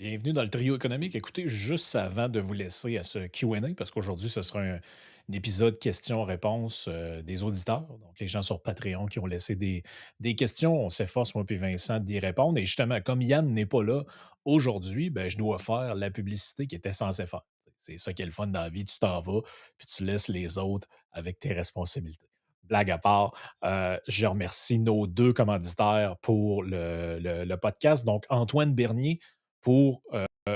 Bienvenue dans le trio économique. Écoutez, juste avant de vous laisser à ce Q&A, parce qu'aujourd'hui, ce sera un épisode questions-réponses des auditeurs, donc les gens sur Patreon qui ont laissé des questions. On s'efforce, moi puis Vincent, d'y répondre. Et justement, comme Yann n'est pas là aujourd'hui, ben, je dois faire la publicité qui était censée faire. C'est ça qui est le fun dans la vie. Tu t'en vas, puis tu laisses les autres avec tes responsabilités. Blague à part, je remercie nos deux commanditaires pour le podcast. Donc, Antoine Bernier, pour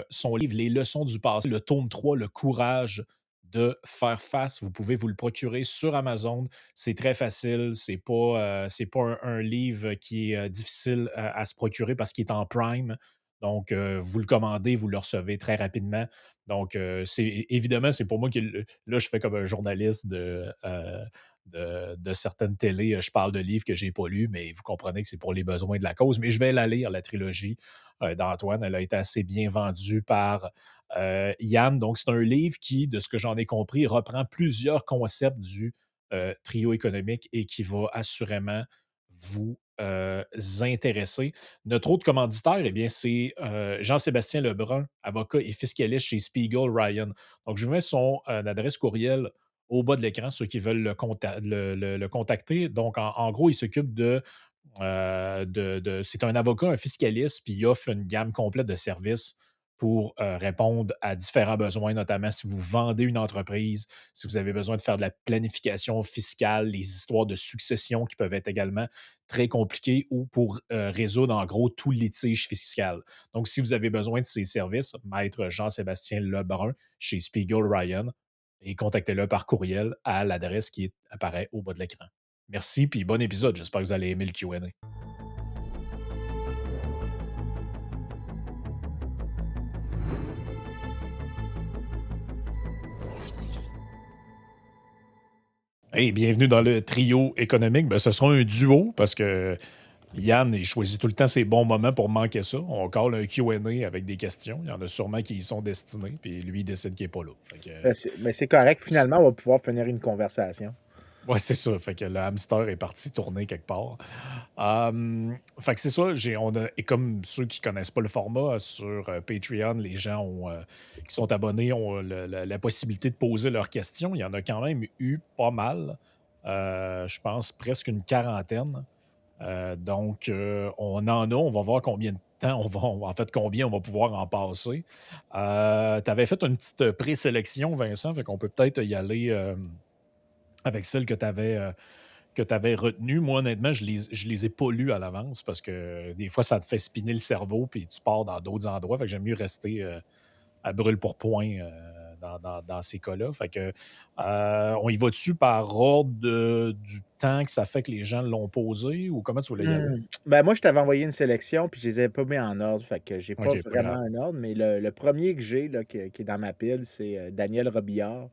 son livre Les leçons du passé, le tome 3, Le courage de faire face. Vous pouvez vous le procurer sur Amazon. C'est très facile. C'est pas un livre qui est difficile à se procurer parce qu'il est en Prime. Donc, vous le commandez, vous le recevez très rapidement. Donc, évidemment, c'est pour moi que là, je fais comme un journaliste de certaines télés. Je parle de livres que j'ai pas lus, mais vous comprenez que c'est pour les besoins de la cause. Mais je vais la lire, la trilogie d'Antoine. Elle a été assez bien vendue par Yann. Donc, c'est un livre qui, de ce que j'en ai compris, reprend plusieurs concepts du trio économique et qui va assurément vous intéresser. Notre autre commanditaire, eh bien, c'est Jean-Sébastien Lebrun, avocat et fiscaliste chez Spiegel Ryan. Donc, je vous mets son adresse courriel au bas de l'écran, ceux qui veulent le contacter. Donc, en gros, il s'occupe c'est un avocat, un fiscaliste, puis il offre une gamme complète de services pour répondre à différents besoins, notamment si vous vendez une entreprise, si vous avez besoin de faire de la planification fiscale, les histoires de succession qui peuvent être également très compliquées ou pour résoudre en gros tout litige fiscal. Donc, si vous avez besoin de ces services, Maître Jean-Sébastien Lebrun chez Spiegel Ryan, et contactez-le par courriel à l'adresse qui apparaît au bas de l'écran. Merci, puis bon épisode. J'espère que vous allez aimer le Q&A. Hey, bienvenue dans le trio économique. Ben, ce sera un duo parce que Yann, il choisit tout le temps ses bons moments pour manquer ça. On colle un Q&A avec des questions. Il y en a sûrement qui y sont destinés, puis lui, il décide qu'il n'est pas là. Fait que, Mais c'est correct. Finalement, on va pouvoir finir une conversation. ouais, c'est ça. Fait que le hamster est parti tourner quelque part. Fait que c'est ça. Et comme ceux qui connaissent pas le format, sur Patreon, les gens qui sont abonnés ont la possibilité de poser leurs questions. Il y en a quand même eu pas mal. Je pense presque une quarantaine. Donc, on en a. On va voir combien de temps en fait, combien on va pouvoir en passer. Tu avais fait une petite présélection, Vincent, fait qu'on peut peut-être y aller avec celle que tu avais retenues. Moi, honnêtement, je les ai pas lues à l'avance parce que des fois, ça te fait spinner le cerveau puis tu pars dans d'autres endroits. Fait que j'aime mieux rester à brûle pour point dans ces cas-là. Fait que on y va dessus par ordre du temps que ça fait que les gens l'ont posé ou comment tu voulais y aller? Ben, moi, je t'avais envoyé une sélection, puis je les ai pas mis en ordre. Fait que j'ai pas OK, pas vraiment grave. un ordre, mais le premier que j'ai, là, qui est dans ma pile, c'est Daniel Robillard,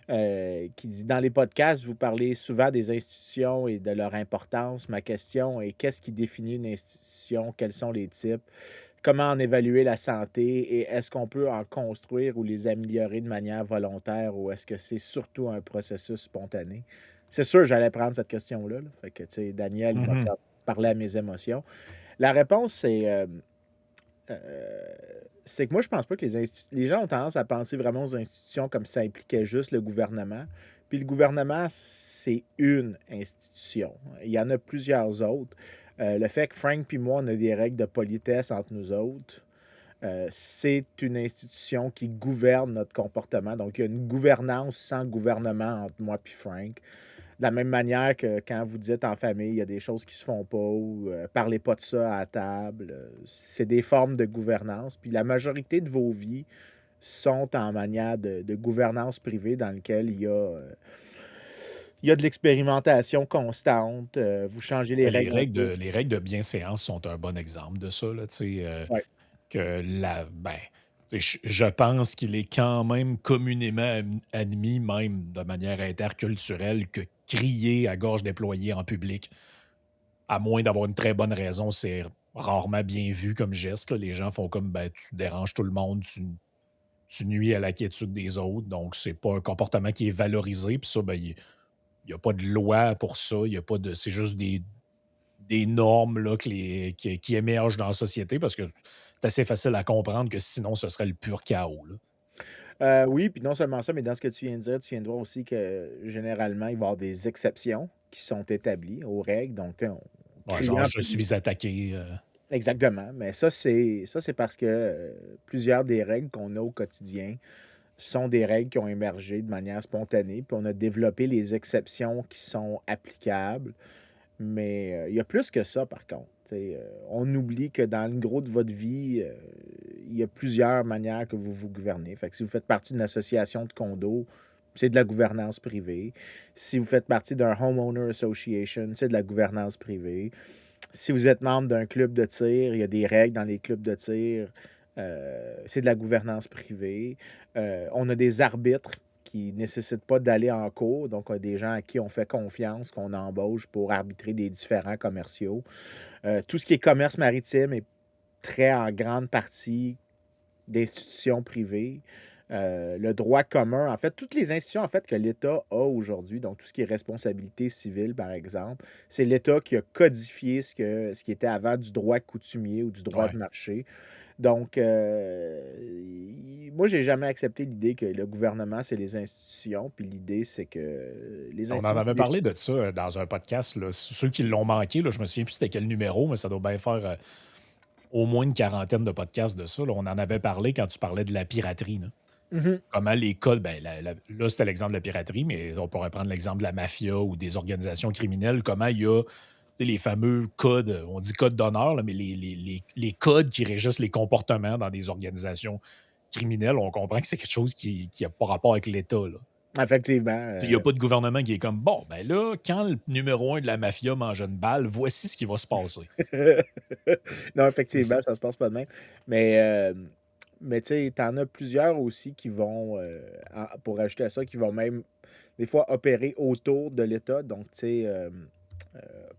qui dit: «Dans les podcasts, vous parlez souvent des institutions et de leur importance. Ma question est: qu'est-ce qui définit une institution? Quels sont les types? Comment en évaluer la santé et est-ce qu'on peut en construire ou les améliorer de manière volontaire ou est-ce que c'est surtout un processus spontané?» C'est sûr, j'allais prendre cette question-là, là. Fait que, tu sais, Daniel, il m'a Mhm. parlé à mes émotions. La réponse, heu, c'est que moi, je pense pas que les gens ont tendance à penser vraiment aux institutions comme si ça impliquait juste le gouvernement. Puis le gouvernement, c'est une institution. Il y en a plusieurs autres. Le fait que Frank puis moi, on a des règles de politesse entre nous autres, c'est une institution qui gouverne notre comportement. Donc, il y a une gouvernance sans gouvernement entre moi puis Frank. De la même manière que quand vous dites en famille, il y a des choses qui se font pas ou parlez pas de ça à table, c'est des formes de gouvernance. Puis la majorité de vos vies sont en manière de gouvernance privée dans lequel il y a de l'expérimentation constante, vous changez les Ben, Les règles un règles peu. de, les règles de bienséance sont un bon exemple de ça. Là, tu sais, Ouais. je pense qu'il est quand même communément admis, même de manière interculturelle, que crier à gorge déployée en public, à moins d'avoir une très bonne raison, c'est rarement bien vu comme geste. Là. Les gens font comme ben, tu déranges tout le monde, tu nuis à la quiétude des autres, donc c'est pas un comportement qui est valorisé. Puis ça, ben, il n'y a pas de loi pour ça. Il y a pas de. C'est juste des normes là, qui émergent dans la société parce que c'est assez facile à comprendre que sinon ce serait le pur chaos, là. Oui, puis non seulement ça, mais dans ce que tu viens de dire, tu viens de voir aussi que généralement, il va y avoir des exceptions qui sont établies aux règles. Donc, tu sais, on Ouais, genre criant je puis suis attaqué, exactement, mais ça c'est parce que, plusieurs des règles qu'on a au quotidien sont des règles qui ont émergé de manière spontanée, puis on a développé les exceptions qui sont applicables. Mais, il y a plus que ça par contre, tu sais, on oublie que dans le gros de votre vie, il y a plusieurs manières que vous vous gouvernez. Fait que si vous faites partie d'une association de condos, c'est de la gouvernance privée. Si vous faites partie d'un homeowner association, c'est de la gouvernance privée. Si vous êtes membre d'un club de tir, il y a des règles dans les clubs de tir, c'est de la gouvernance privée. On a des arbitres qui nécessitent pas d'aller en cours, donc on a des gens à qui on fait confiance, qu'on embauche pour arbitrer des différends commerciaux. Tout ce qui est commerce maritime est très en grande partie d'institutions privées. Le droit commun, en fait, toutes les institutions en fait, que l'État a aujourd'hui, donc tout ce qui est responsabilité civile, par exemple, c'est l'État qui a codifié ce qui était avant du droit coutumier ou du droit de ouais. marché. Donc, moi, j'ai jamais accepté l'idée que le gouvernement, c'est les institutions. Puis l'idée, c'est que les On en institutions, c'est avait des... parlé de ça, dans un podcast, là. Ceux qui l'ont manqué, là, je me souviens plus c'était quel numéro, mais ça doit bien faire, au moins une quarantaine de podcasts de ça, là. On en avait parlé quand tu parlais de la piraterie, là. Mhm. Comment les codes, ben, là, c'était l'exemple de la piraterie, mais on pourrait prendre l'exemple de la mafia ou des organisations criminelles. Comment il y a, tu sais, les fameux codes, on dit code d'honneur, là, mais les codes qui régissent les comportements dans des organisations criminelles, on comprend que c'est quelque chose qui a pas rapport avec l'État, là. Effectivement. Il n'y a pas de gouvernement qui est comme bon, ben là, quand le numéro un de la mafia mange une balle, voici ce qui va se passer. Non, C'est ça. effectivement, ça se passe pas de même. Mais, tu sais, tu en as plusieurs aussi qui vont, pour ajouter à ça, qui vont même des fois opérer autour de l'État. Donc, tu sais,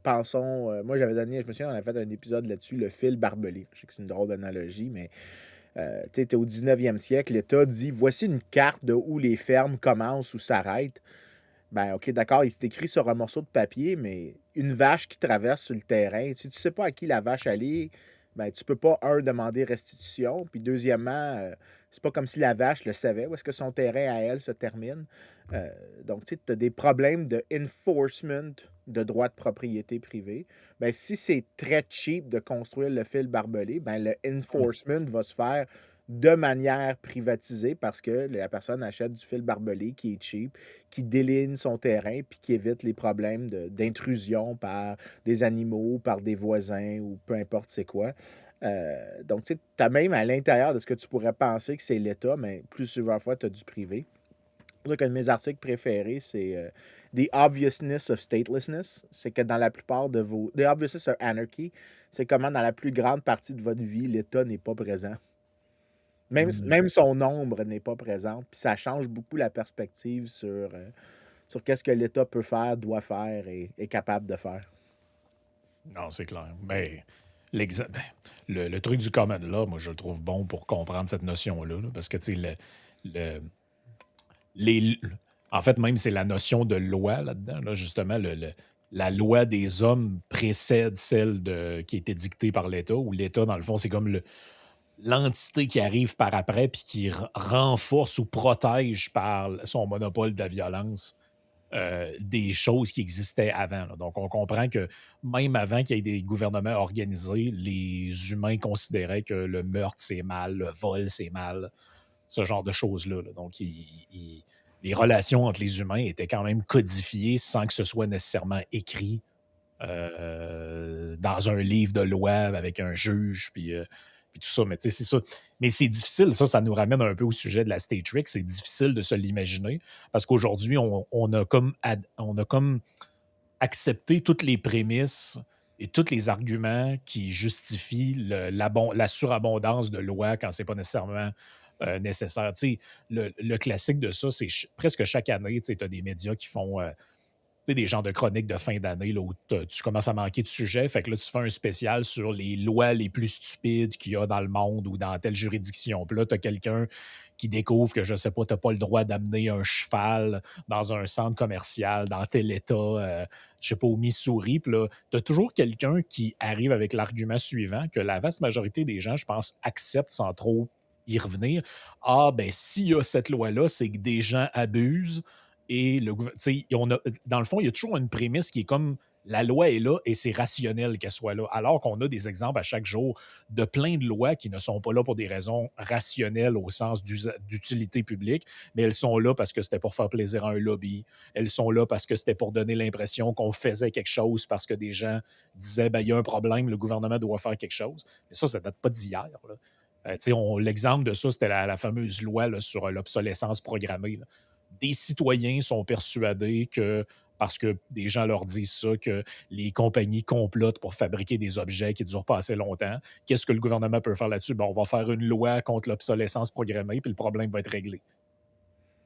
pensons, moi j'avais donné, je me souviens, on avait fait un épisode là-dessus, le fil barbelé. Je sais que c'est une drôle d'analogie, mais tu sais, au 19e siècle, l'État dit voici une carte de où les fermes commencent ou s'arrêtent. Ben, OK, d'accord, il s'est écrit sur un morceau de papier, mais une vache qui traverse sur le terrain, si tu sais pas à qui la vache allait, ben, tu peux pas, un, demander restitution, puis deuxièmement, c'est pas comme si la vache le savait où est-ce que son terrain à elle se termine. Heu, donc, tu sais, as des problèmes de enforcement de droits de propriété privée. Ben, si c'est très cheap de construire le fil barbelé, ben, le Mmh. enforcement va se faire de manière privatisée parce que la personne achète du fil barbelé qui est cheap, qui déligne son terrain puis qui évite les problèmes d'intrusion par des animaux, par des voisins ou peu importe c'est quoi. Donc, tu sais, tu as même à l'intérieur de ce que tu pourrais penser que c'est l'État, mais plus souvent fois, tu as du privé. C'est pour ça qu'un de mes articles préférés, c'est The Obviousness of Statelessness. C'est que dans la plupart de vos... The Obviousness of Anarchy, c'est comment dans la plus grande partie de votre vie, l'État n'est pas présent. Mmh. Même son ombre n'est pas présente, puis ça change beaucoup la perspective sur qu'est-ce que l'État peut faire, doit faire et est capable de faire. Non, c'est clair. Ben, ben, le truc du common law, moi, je le trouve bon pour comprendre cette notion-là, là, parce que, tu sais, le les en fait, même, c'est la notion de loi là-dedans, là, justement, la loi des hommes précède celle qui a été dictée par l'État, où l'État, dans le fond, c'est comme l'entité qui arrive par après puis qui renforce ou protège par son monopole de la violence des choses qui existaient avant, là. Donc, on comprend que même avant qu'il y ait des gouvernements organisés, les humains considéraient que le meurtre, c'est mal, le vol, c'est mal, ce genre de choses-là, là. Donc, les relations entre les humains étaient quand même codifiées sans que ce soit nécessairement écrit dans un livre de loi avec un juge, puis tout ça. Mais tu sais, c'est ça. Mais c'est difficile, ça nous ramène un peu au sujet de la State Trick. C'est difficile de se l'imaginer parce qu'aujourd'hui, on a comme accepté toutes les prémices et tous les arguments qui justifient la surabondance de lois quand c'est pas nécessairement nécessaire. Tu sais, le classique de ça, c'est presque chaque année, tu as des médias qui font sais, des genres de chroniques de fin d'année là, où tu commences à manquer de sujets. Fait que là, tu fais un spécial sur les lois les plus stupides qu'il y a dans le monde ou dans telle juridiction. Puis là, tu as quelqu'un qui découvre que, je sais pas, tu n'as pas le droit d'amener un cheval dans un centre commercial, dans tel État, je sais pas, au Missouri. Puis là, tu as toujours quelqu'un qui arrive avec l'argument suivant que la vaste majorité des gens, je pense, acceptent sans trop y revenir. Ah, ben, s'il y a cette loi-là, c'est que des gens abusent et dans le fond, il y a toujours une prémisse qui est comme la loi est là et c'est rationnel qu'elle soit là. Alors qu'on a des exemples à chaque jour de plein de lois qui ne sont pas là pour des raisons rationnelles au sens d'utilité publique, mais elles sont là parce que c'était pour faire plaisir à un lobby. Elles sont là parce que c'était pour donner l'impression qu'on faisait quelque chose parce que des gens disaient ben, il y a un problème, le gouvernement doit faire quelque chose. Mais ça date pas d'hier. Là. L'exemple de ça, c'était la fameuse loi là, sur l'obsolescence programmée. Là. Des citoyens sont persuadés que, parce que des gens leur disent ça, que les compagnies complotent pour fabriquer des objets qui durent pas assez longtemps. Qu'est-ce que le gouvernement peut faire là-dessus? Ben, on va faire une loi contre l'obsolescence programmée, puis le problème va être réglé.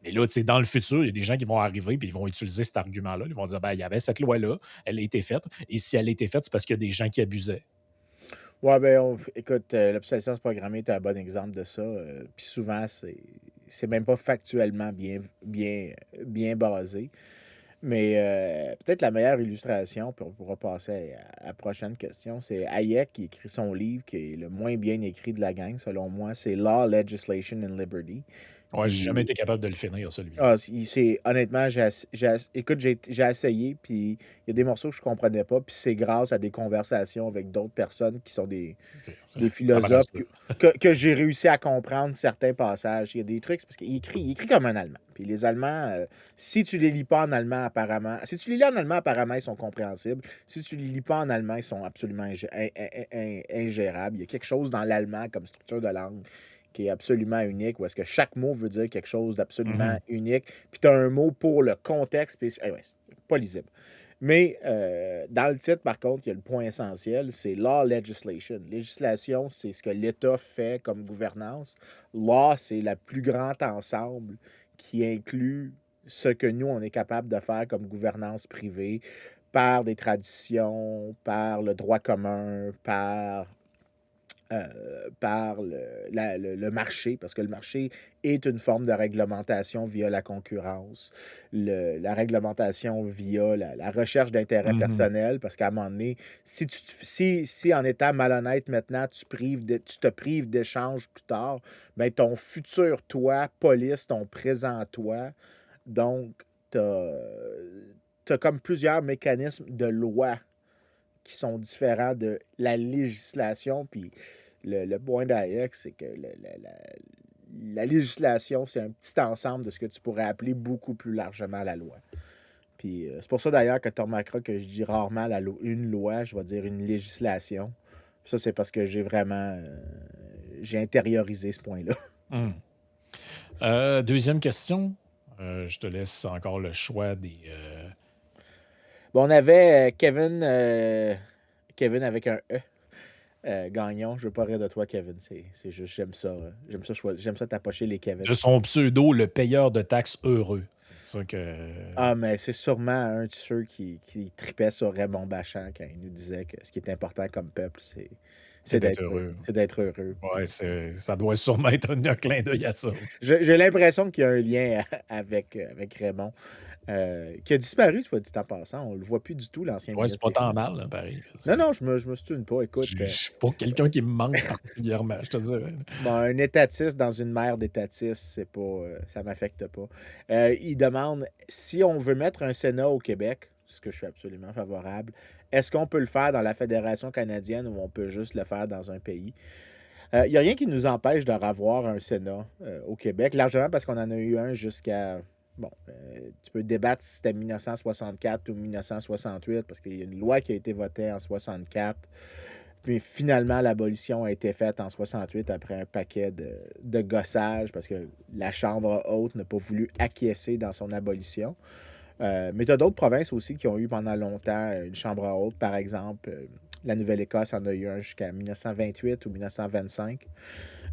Mais là, dans le futur, il y a des gens qui vont arriver et ils vont utiliser cet argument-là. Ils vont dire ben, il y avait cette loi-là, elle a été faite, et si elle a été faite, c'est parce qu'il y a des gens qui abusaient. Ouais, ben, écoute, l'obsolescence programmée est un bon exemple de ça. Puis souvent, c'est même pas factuellement bien basé. Mais peut-être la meilleure illustration, puis on pourra passer à la prochaine question, c'est Hayek qui écrit son livre qui est le moins bien écrit de la gang, selon moi, c'est Law, Legislation and Liberty. Ouais, j'ai jamais Puis été capable de le finir, celui-là. ah, c'est honnêtement, écoute, j'ai essayé, puis il y a des morceaux que je comprenais pas, puis c'est grâce à des conversations avec d'autres personnes qui sont OK, des ça me philosophes rassure. que j'ai réussi à comprendre certains passages. Il y a des trucs, c'est parce qu'il écrit comme un Allemand. Puis les Allemands, si tu les lis pas en allemand, apparemment, si tu les lis en allemand, apparemment, ils sont compréhensibles. Si tu les lis pas en allemand, ils sont absolument ingérables. Il y a quelque chose dans l'allemand comme structure de langue qui est absolument unique, où est-ce que chaque mot veut dire quelque chose d'absolument Mhm. unique, puis tu as un mot pour le contexte, puis ouais, c'est pas lisible. Mais dans le titre, par contre, il y a le point essentiel, c'est law legislation. Législation, c'est ce que l'État fait comme gouvernance. Law, c'est le plus grand ensemble qui inclut ce que nous, on est capable de faire comme gouvernance privée par des traditions, par le droit commun, par le marché, parce que le marché est une forme de réglementation via la concurrence, la réglementation via la recherche d'intérêt Mhm. personnel, parce qu'à un moment donné, si en étant malhonnête maintenant, tu te prives d'échanges plus tard, ben ton futur toi police ton présent toi. Donc, tu as comme plusieurs mécanismes de loi qui sont différents de la législation. Puis le point d'Hayek, c'est que la législation, c'est un petit ensemble de ce que tu pourrais appeler beaucoup plus largement la loi. Puis c'est pour ça d'ailleurs que tu remarqueras que je dis rarement une loi, je vais dire une législation. Ça, c'est parce que j'ai intériorisé ce point-là. Mhm. Deuxième question. Je te laisse encore le choix des. Bon, on avait Kevin avec un E. Gagnon, je veux pas rire de toi, Kevin. C'est juste, j'aime ça. J'aime ça choisir. J'aime ça tapocher les Kevin. De son pseudo, le payeur de taxes heureux. C'est ça que. Ah, mais c'est sûrement un de ceux qui tripait sur Raymond Bachand quand il nous disait que ce qui est important comme peuple, C'est d'être heureux. c'est d'être heureux. Ouais, ça doit sûrement être un clin d'œil à ça. J'ai l'impression qu'il y a un lien avec Raymond, qui a disparu, soit dit en passant. On le voit plus du tout, l'ancien Ouais, c'est ministre pas des tant Finances. mal, hein, pareil. Non, non, je me souviens pas. Écoute, Je suis pas quelqu'un qui me manque particulièrement, je te dirais. bon, un étatiste dans une mer d'étatistes, c'est pas, ça m'affecte pas. Il demande si on veut mettre un Sénat au Québec, ce que je suis absolument favorable, est-ce qu'on peut le faire dans la Fédération canadienne ou on peut juste le faire dans un pays? Il n'y a rien qui nous empêche de revoir un Sénat au Québec, largement parce qu'on en a eu un jusqu'à. Bon, tu peux débattre si c'était 1964 ou 1968, parce qu'il y a une loi qui a été votée en 64. Puis finalement, l'abolition a été faite en 68 après un paquet de gossages parce que la Chambre haute n'a pas voulu acquiescer dans son abolition. Mais tu as d'autres provinces aussi qui ont eu pendant longtemps une Chambre haute. Par exemple, la Nouvelle-Écosse en a eu un jusqu'à 1928 ou 1925.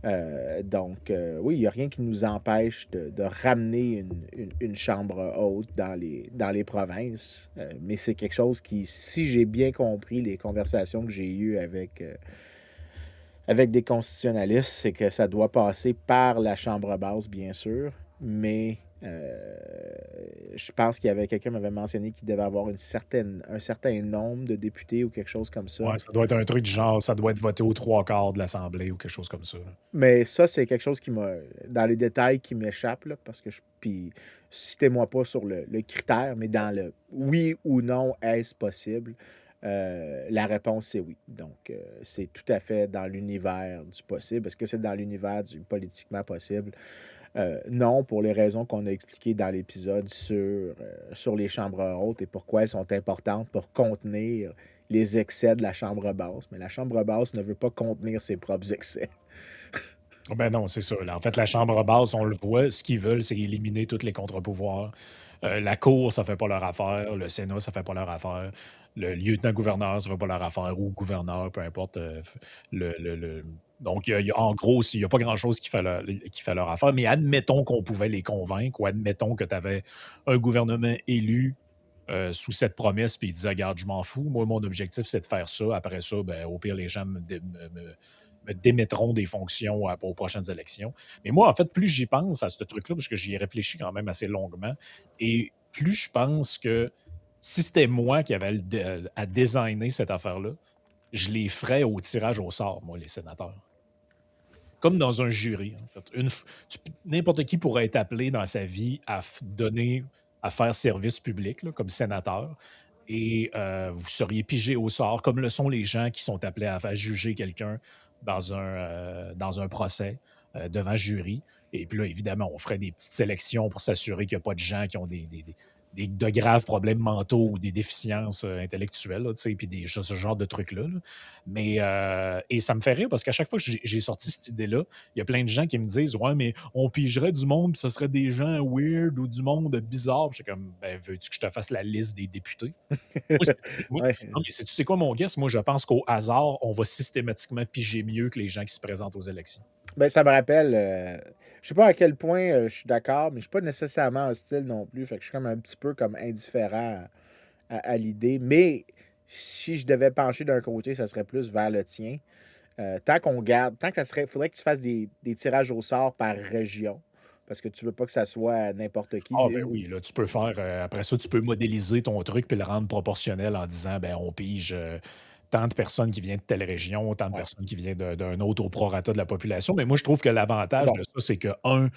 Oui, il n'y a rien qui nous empêche de ramener une chambre haute dans les provinces, mais c'est quelque chose qui, si j'ai bien compris les conversations que j'ai eues avec des constitutionnalistes, c'est que ça doit passer par la chambre basse, bien sûr, mais je pense qu'il y avait quelqu'un qui m'avait mentionné qu'il devait avoir un certain nombre de députés ou quelque chose comme ça. Ouais, ça doit être un truc du genre, ça doit être voté aux 3/4 de l'assemblée ou quelque chose comme ça, là. Mais ça, c'est quelque chose qui m'a dans les détails qui m'échappe, là, parce que puis citez-moi pas sur le critère, mais dans le oui ou non, est-ce possible? La réponse, c'est oui. Donc, c'est tout à fait dans l'univers du possible. Est-ce que c'est dans l'univers du politiquement possible? Non, pour les raisons qu'on a expliquées dans l'épisode sur les chambres hautes et pourquoi elles sont importantes pour contenir les excès de la chambre basse. Mais la chambre basse ne veut pas contenir ses propres excès. Ben non, c'est ça, là. En fait, la chambre basse, on le voit, ce qu'ils veulent, c'est éliminer tous les contre-pouvoirs. La cour, ça fait pas leur affaire. Le Sénat, ça fait pas leur affaire. Le lieutenant-gouverneur, ça fait pas leur affaire. Ou gouverneur, peu importe. Donc, en gros, il n'y a pas grand-chose qui fait leur affaire. Mais admettons qu'on pouvait les convaincre ou admettons que tu avais un gouvernement élu sous cette promesse, puis il disait, regarde, je m'en fous. Moi, mon objectif, c'est de faire ça. Après ça, ben, au pire, les gens me démettront des fonctions aux prochaines élections. Mais moi, en fait, plus j'y pense à ce truc-là, parce que j'y ai réfléchi quand même assez longuement, et plus je pense que si c'était moi qui avais à designer cette affaire-là, je les ferais au tirage au sort, moi, les sénateurs. Comme dans un jury, en fait. N'importe qui pourrait être appelé dans sa vie à faire service public, là, comme sénateur, et vous seriez pigé au sort, comme le sont les gens qui sont appelés à faire juger quelqu'un dans un procès devant jury. Et puis là, évidemment, on ferait des petites sélections pour s'assurer qu'il n'y a pas de gens qui ont de graves problèmes mentaux ou des déficiences intellectuelles, là, tu sais, puis ce genre de trucs-là. Là. Mais, et ça me fait rire parce qu'à chaque fois que j'ai sorti cette idée-là, il y a plein de gens qui me disent, ouais, mais on pigerait du monde, puis ce serait des gens weird ou du monde bizarre. Puis j'étais comme, ben, veux-tu que je te fasse la liste des députés? Moi, Ouais. non, mais tu sais quoi, mon guess? Moi, je pense qu'au hasard, on va systématiquement piger mieux que les gens qui se présentent aux élections. Ben, ça me rappelle, je sais pas à quel point, je suis d'accord, mais je suis pas nécessairement hostile non plus. Fait que je suis comme un petit peu comme indifférent à l'idée. Mais si je devais pencher d'un côté, ça serait plus vers le tien. Tant que ça serait, faudrait que tu fasses des tirages au sort par région, parce que tu veux pas que ça soit n'importe qui. Ah, ben oui, là, tu peux faire, après ça, tu peux modéliser ton truc puis le rendre proportionnel en disant, ben, on pige tant de personnes qui viennent de telle région, tant de Ouais, personnes qui viennent d'un autre au prorata de la population. Mais moi, je trouve que c'est l'avantage bon. de ça, c'est que, un,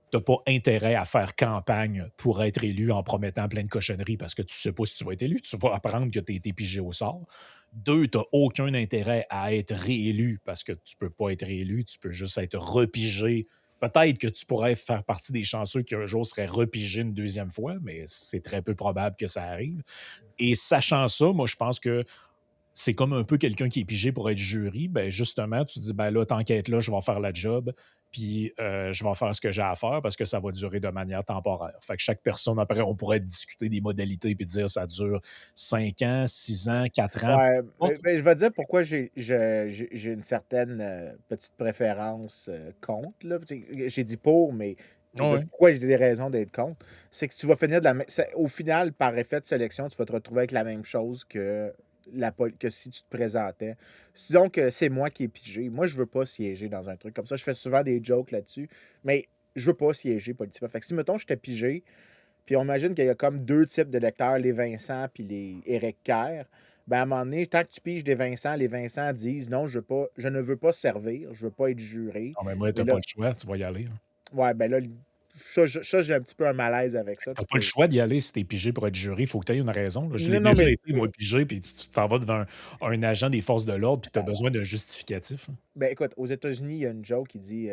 tu n'as pas intérêt à faire campagne pour être élu en promettant plein de cochonneries parce que tu sais pas si tu vas être élu. Tu vas apprendre que tu as été pigé au sort. Deux, tu n'as aucun intérêt à être réélu parce que tu peux pas être réélu. Tu peux juste être repigé. Peut-être que tu pourrais faire partie des chanceux qui un jour seraient repigés une deuxième fois, mais c'est très peu probable que ça arrive. Et sachant ça, moi, je pense que c'est comme un peu quelqu'un qui est pigé pour être jury, ben justement, tu dis, ben là, tant qu'à être là, je vais faire la job, puis je vais faire ce que j'ai à faire parce que ça va durer de manière temporaire. Fait que chaque personne, après, on pourrait discuter des modalités puis dire ça dure 5 ans, 6 ans, 4 ans, peu Ouais, importe. je vais te dire pourquoi j'ai une certaine, petite préférence, contre, là. Tu sais, j'ai dit pour, mais Ouais. pourquoi j'ai des raisons d'être contre? C'est que tu vas finir de la mê c'est au final, par effet de sélection, tu vas te retrouver avec la même chose que si tu te présentais. Disons que c'est moi qui ai pigé. Moi, je veux pas siéger dans un truc comme ça. Je fais souvent des jokes là-dessus, mais je veux pas siéger politiquement. Fait que si, mettons, j'étais pigé, puis on imagine qu'il y a comme 2 types d'électeurs, les Vincent puis les Éric Kerr. Ben, à un moment donné, tant que tu piges des Vincent, les Vincent disent: «Non, je ne veux pas servir, je veux pas être juré». Non, mais moi, tu Mais as pas là le choix, tu vas y aller, là. ouais, ben là, ça, j'ai un petit peu un malaise avec ça. Tu Tu pas le peux choix d'y aller si tu es pigé pour être jury, il faut que tu aies une raison, là. Je l'ai non, non, déjà mais été, moi, pigé, puis tu t'en vas devant un agent des forces de l'ordre, puis tu as besoin d'un justificatif, hein. ben, écoute, aux États-Unis, il y a une joke qui dit,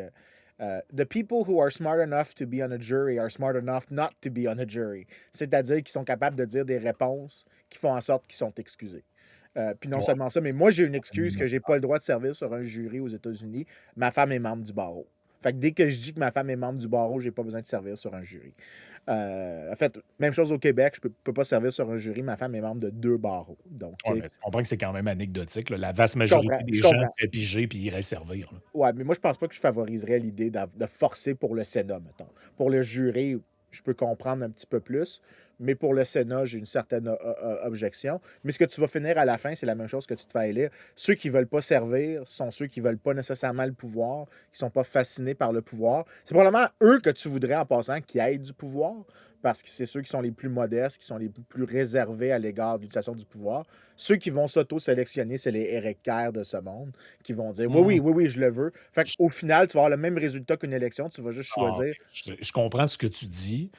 «The people who are smart enough to be on a jury are smart enough not to be on a jury». C'est-à-dire qu'ils sont capables de dire des réponses qui font en sorte qu'ils sont excusés. Puis non Ouais, seulement ça, mais moi, j'ai une excuse absolument. que j'ai pas le droit de servir sur un jury aux États-Unis. Ma femme est membre du barreau. Fait que dès que je dis que ma femme est membre du barreau, j'ai pas besoin de servir sur un jury. En fait, même chose au Québec, je peux pas servir sur un jury, ma femme est membre de 2 barreaux. Donc, tu Ouais, sais, mais tu comprends que c'est quand même anecdotique, là. La vaste je comprends, majorité des je gens comprends. seraient pigés puis iraient servir, là. Ouais, mais moi, je pense pas que je favoriserais l'idée de forcer pour le Sénat, mettons. Pour le jury, je peux comprendre un petit peu plus, mais pour le Sénat, j'ai une certaine objection. Mais ce que tu vas finir à la fin, c'est la même chose que tu te fais élire. Ceux qui veulent pas servir sont ceux qui veulent pas nécessairement le pouvoir, qui sont pas fascinés par le pouvoir. C'est probablement eux que tu voudrais, en passant, qui aient du pouvoir, parce que c'est ceux qui sont les plus modestes, qui sont les plus réservés à l'égard de l'utilisation du pouvoir. Ceux qui vont s'auto-sélectionner, c'est les Eric Kerr de ce monde, qui vont dire oui, Mmh. oui, oui, oui, je le veux. Fait Je qu'au final, tu vas avoir le même résultat qu'une élection, tu vas juste ah, choisir. OK. Je comprends ce que tu dis,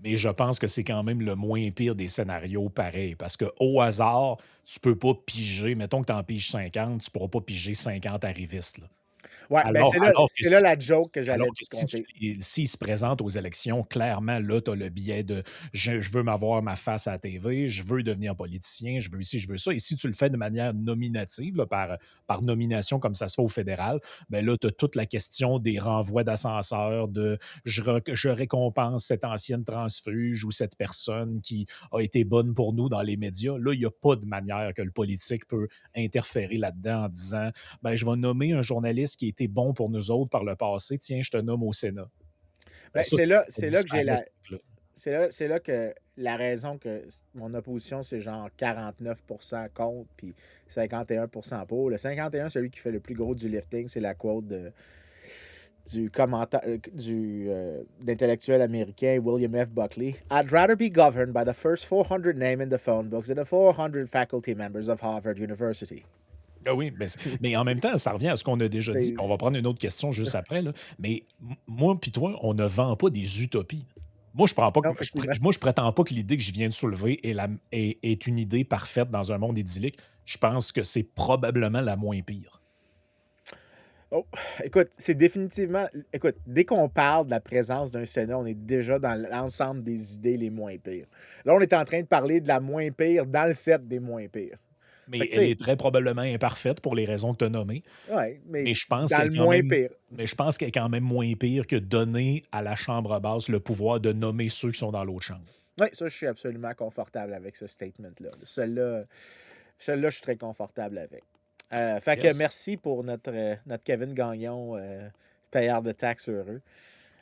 mais je pense que c'est quand même le moins pire des scénarios pareil, parce qu'au hasard, tu peux pas piger mettons que tu en piges 50, tu pourras pas piger 50 arrivistes, là. Ouais, ben Alors alors que c'est là si la joke que alors j'allais que te si tu compter. s'ils se présentent aux élections, clairement, là, tu as le biais de je veux m'avoir ma face à la TV, je veux devenir politicien, je veux ci, je veux ça. Et si tu le fais de manière nominative, là, par nomination, comme ça se fait au fédéral, ben là, tu as toute la question des renvois d'ascenseur, de je récompense cette ancienne transfuge ou cette personne qui a été bonne pour nous dans les médias. Là, il n'y a pas de manière que le politique peut interférer là-dedans en disant ben, je vais nommer un journaliste qui a été bon pour nous autres par le passé. Tiens, je te nomme au Sénat. Ben, Ben, ça, ça c'est là que j'ai disparaît, la, ce truc-là. c'est là que la raison que mon opposition, c'est genre 49% contre, puis 51% pour. Le 51, celui qui fait le plus gros du lifting, c'est la quote du commentaire d'intellectuel américain William F. Buckley. I'd rather be governed by the first 400 names in the phone books than the 400 faculty members of Harvard University. Ah oui, mais en même temps, ça revient à ce qu'on a déjà dit, puis on va C'est- prendre une autre question juste après, là. Mais moi puis toi, on ne vend pas des utopies. Moi, je prends pas que Non, effectivement. moi, je prétends pas que l'idée que je viens de soulever est une idée parfaite dans un monde idyllique. Je pense que c'est probablement la moins pire. Oh, écoute, c'est définitivement. Écoute, dès qu'on parle de la présence d'un Sénat, on est déjà dans l'ensemble des idées les moins pires. Là, on est en train de parler de la moins pire dans le set des moins pires. Fait Mais que, tu elle sais, est très probablement imparfaite pour les raisons que tu as nommées. ouais, mais Mais je pense dans qu'elle le est quand moins même pire. mais je pense qu'elle est quand même moins pire que donner à la chambre basse le pouvoir de nommer ceux qui sont dans l'autre chambre. Oui, ça, je suis absolument confortable avec ce statement-là. Celui-là, je suis très confortable avec. Fait que Yes. merci pour notre Kevin Gagnon, payeur de taxes heureux.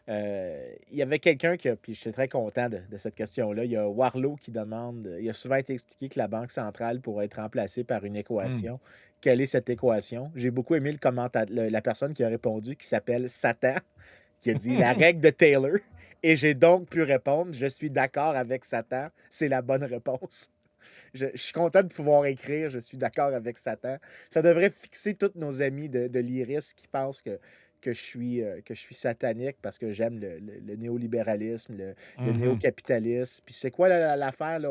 Il y avait quelqu'un qui a, puis je suis très content de cette question-là. Il y a Warlow qui demande, il a souvent été expliqué que la Banque centrale pourrait être remplacée par une Mmh. équation. Quelle est cette équation? J'ai beaucoup aimé la personne qui a répondu, qui s'appelle Satan, qui a dit la règle de Taylor. Et j'ai donc pu répondre, je suis d'accord avec Satan, c'est la bonne réponse. Je suis content de pouvoir écrire, je suis d'accord avec Satan. Ça devrait fixer tous nos amis de l'IRIS qui pensent que je suis satanique parce que j'aime le néolibéralisme, le Mmh. néocapitalisme. Puis c'est quoi l'affaire, là?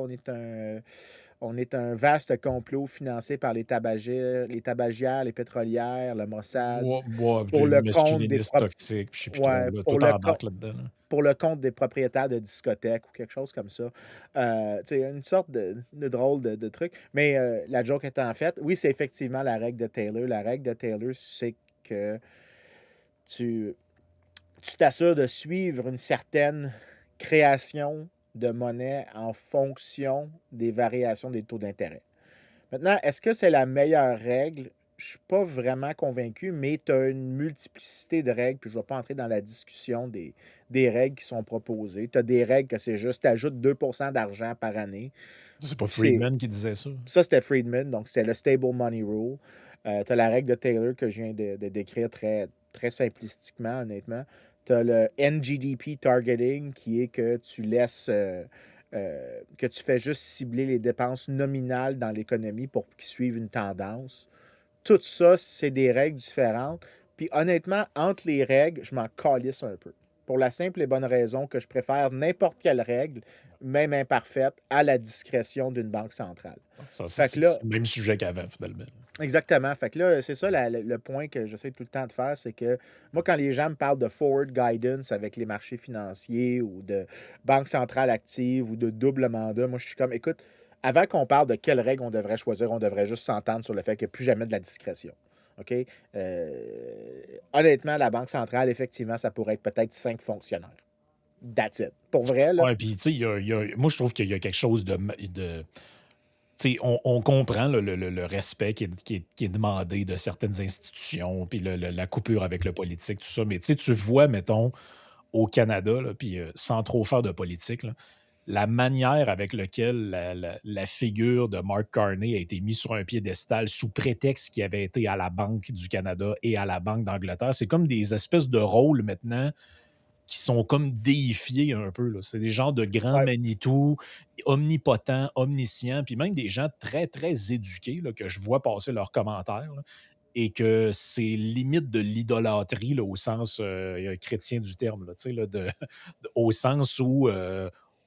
On est un vaste complot financé par les tabagières, les pétrolières, le Mossad, pour Des le compte des masculinistes prop- toxiques, puis je sais plus trop, ouais, là, tout embarque là-dedans, là. pour le compte des propriétaires de discothèques ou quelque chose comme ça. Tu sais, une sorte de drôle de truc. Mais la joke étant faite, oui, c'est effectivement la règle de Taylor. La règle de Taylor, c'est que tu tu t'assures de suivre une certaine création de monnaie en fonction des variations des taux d'intérêt. Maintenant, est-ce que c'est la meilleure règle? Je ne suis pas vraiment convaincu, mais tu as une multiplicité de règles, puis je ne vais pas entrer dans la discussion des règles qui sont proposées. Tu as des règles que c'est juste, tu ajoutes 2% d'argent par année. C'est pas Puis c'est, Friedman qui disait ça? ça, c'était Friedman, donc c'est le Stable Money Rule. Tu as la règle de Taylor que je viens de décrire très, très simplistiquement, honnêtement. Tu as le NGDP targeting qui est que tu laisses, que tu fais juste cibler les dépenses nominales dans l'économie pour qu'ils suivent une tendance. Tout ça, c'est des règles différentes. Puis honnêtement, entre les règles, je m'en calisse un peu. Pour la simple et bonne raison que je préfère n'importe quelle règle, même imparfaite, à la discrétion d'une banque centrale. Ça, Fait que là, c'est le même sujet qu'avant, finalement. exactement. Fait que là, c'est ça le point que j'essaie tout le temps de faire, c'est que moi, quand les gens me parlent de forward guidance avec les marchés financiers ou de banque centrale active ou de double mandat, moi, je suis comme, écoute, avant qu'on parle de quelles règles on devrait choisir, on devrait juste s'entendre sur le fait qu'il n'y a plus jamais de la discrétion. OK? Honnêtement, la Banque centrale, effectivement, ça pourrait être peut-être 5 fonctionnaires. That's it. Pour vrai, là. Ouais, puis tu sais, moi, je trouve qu'il y a quelque chose tu sais, on comprend là, le respect qui est demandé de certaines institutions, puis la coupure avec le politique, tout ça. Mais tu sais, tu vois, mettons, au Canada, là, puis sans trop faire de politique, là, la manière avec laquelle la figure de Mark Carney a été mise sur un piédestal sous prétexte qu'il avait été à la Banque du Canada et à la Banque d'Angleterre, c'est comme des espèces de rôles maintenant qui sont comme déifiés un peu, là. C'est des genres de grands Ouais. Manitou, omnipotents, omniscients, puis même des gens très, très éduqués, là, que je vois passer leurs commentaires, là, et que c'est limite de l'idolâtrie, là, au sens, chrétien du terme, là, tu sais, là, au sens où,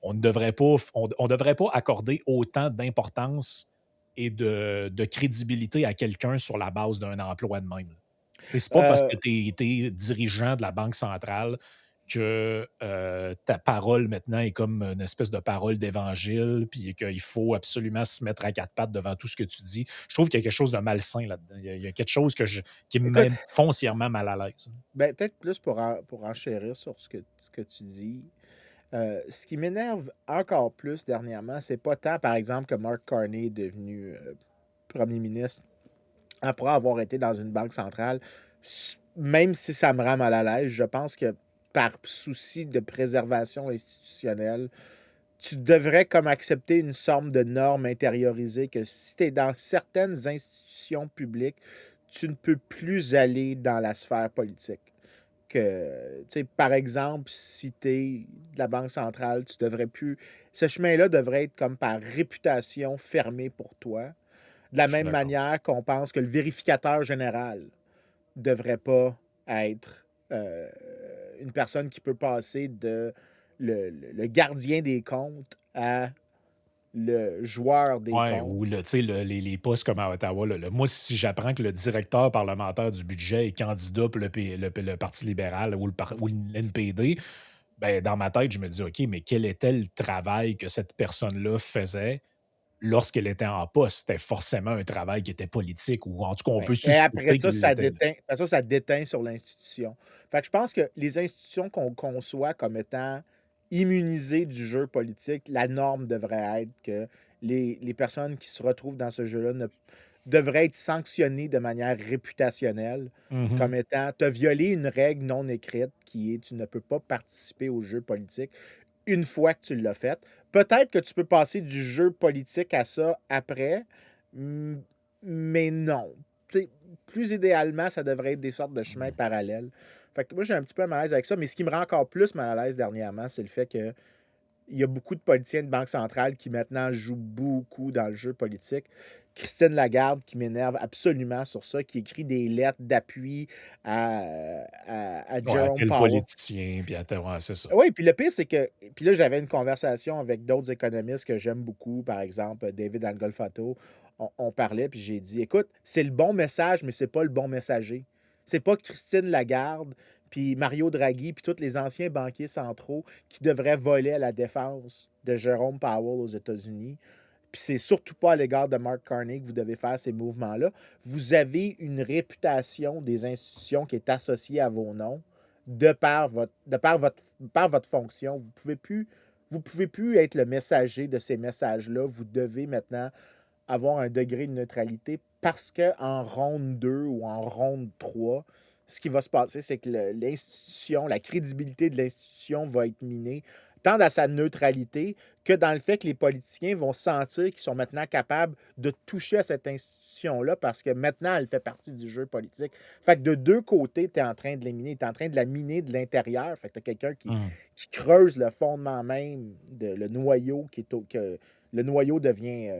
on devrait pas accorder autant d'importance et de crédibilité à quelqu'un sur la base d'un emploi de même, là. Tu sais, c'est pas parce que Heu, tu es dirigeant de la banque centrale que, ta parole maintenant est comme une espèce de parole d'évangile, puis qu'il faut absolument se mettre à 4 pattes devant tout ce que tu dis. Je trouve qu'il y a quelque chose de malsain là-dedans. Il y a quelque chose qui me Écoute, met foncièrement mal à l'aise. ben, peut-être plus pour enchérir sur ce que tu dis. Ce qui m'énerve encore plus dernièrement, c'est pas tant, par exemple, que Mark Carney est devenu, premier ministre après avoir été dans une banque centrale. Même si ça me rend mal à l'aise, je pense que par souci de préservation institutionnelle, tu devrais comme accepter une sorte de norme intériorisée que si tu es dans certaines institutions publiques, tu ne peux plus aller dans la sphère politique. Que, tu sais, par exemple, si tu es de la Banque centrale, tu devrais plus. Ce chemin-là devrait être comme par réputation fermé pour toi. De la Je suis même d'accord. manière qu'on pense que le vérificateur général devrait pas être une personne qui peut passer de le gardien des comptes à le joueur des Ouais, comptes. ou tu sais, les postes comme à Ottawa, moi, si j'apprends que le directeur parlementaire du budget est candidat pour le Parti libéral ou l'NPD, ben, dans ma tête, je me dis: «OK, mais quel était le travail que cette personne-là faisait lorsqu'elle était en poste?» C'était forcément un travail qui était politique ou en tout cas, on Ouais, peut et après suspecter ça, qu'il l'était, là. ça déteint sur l'institution. Fait que je pense que les institutions qu'on conçoit comme étant immunisées du jeu politique, la norme devrait être que les personnes qui se retrouvent dans ce jeu-là devraient être sanctionnées de manière réputationnelle Mmh. comme étant: tu as violé une règle non écrite qui est: tu ne peux pas participer au jeu politique une fois que tu l'as fait. Peut-être que tu peux passer du jeu politique à ça après, m mais non. Tu sais, plus idéalement, ça devrait être des sortes de chemins Mmh. parallèles. Fait que moi, j'ai un petit peu mal à l'aise avec ça, mais ce qui me rend encore plus mal à l'aise dernièrement, c'est le fait qu'il y a beaucoup de politiciens de banque centrale qui maintenant jouent beaucoup dans le jeu politique. Christine Lagarde qui m'énerve absolument sur ça, qui écrit des lettres d'appui à Ouais, à Jerome tel Powell. politicien, puis à tel ouais, c'est ça. Oui, puis le pire, c'est que puis là, j'avais une conversation avec d'autres économistes que j'aime beaucoup, par exemple, David Angolfato. On parlait, puis j'ai dit: «Écoute, c'est le bon message, mais c'est pas le bon messager. C'est pas Christine Lagarde, puis Mario Draghi, puis tous les anciens banquiers centraux qui devraient voler à la défense de Jerome Powell aux États-Unis. Puis c'est surtout pas à l'égard de Mark Carney que vous devez faire ces mouvements-là. Vous avez une réputation des institutions qui est associée à vos noms de par votre fonction. Vous pouvez plus être le messager de ces messages-là. Vous devez maintenant avoir un degré de neutralité parce qu'en ronde 2 ou en ronde 3, ce qui va se passer, c'est que l'institution, la crédibilité de l'institution va être minée, tant dans sa neutralité que dans le fait que les politiciens vont sentir qu'ils sont maintenant capables de toucher à cette institution-là parce que maintenant, elle fait partie du jeu politique. Fait que de deux côtés, tu es en train de l'éliminer. Tu es en train de la miner de l'intérieur. Fait que tu as quelqu'un Mmh. qui creuse le fondement même, le noyau, que le noyau devient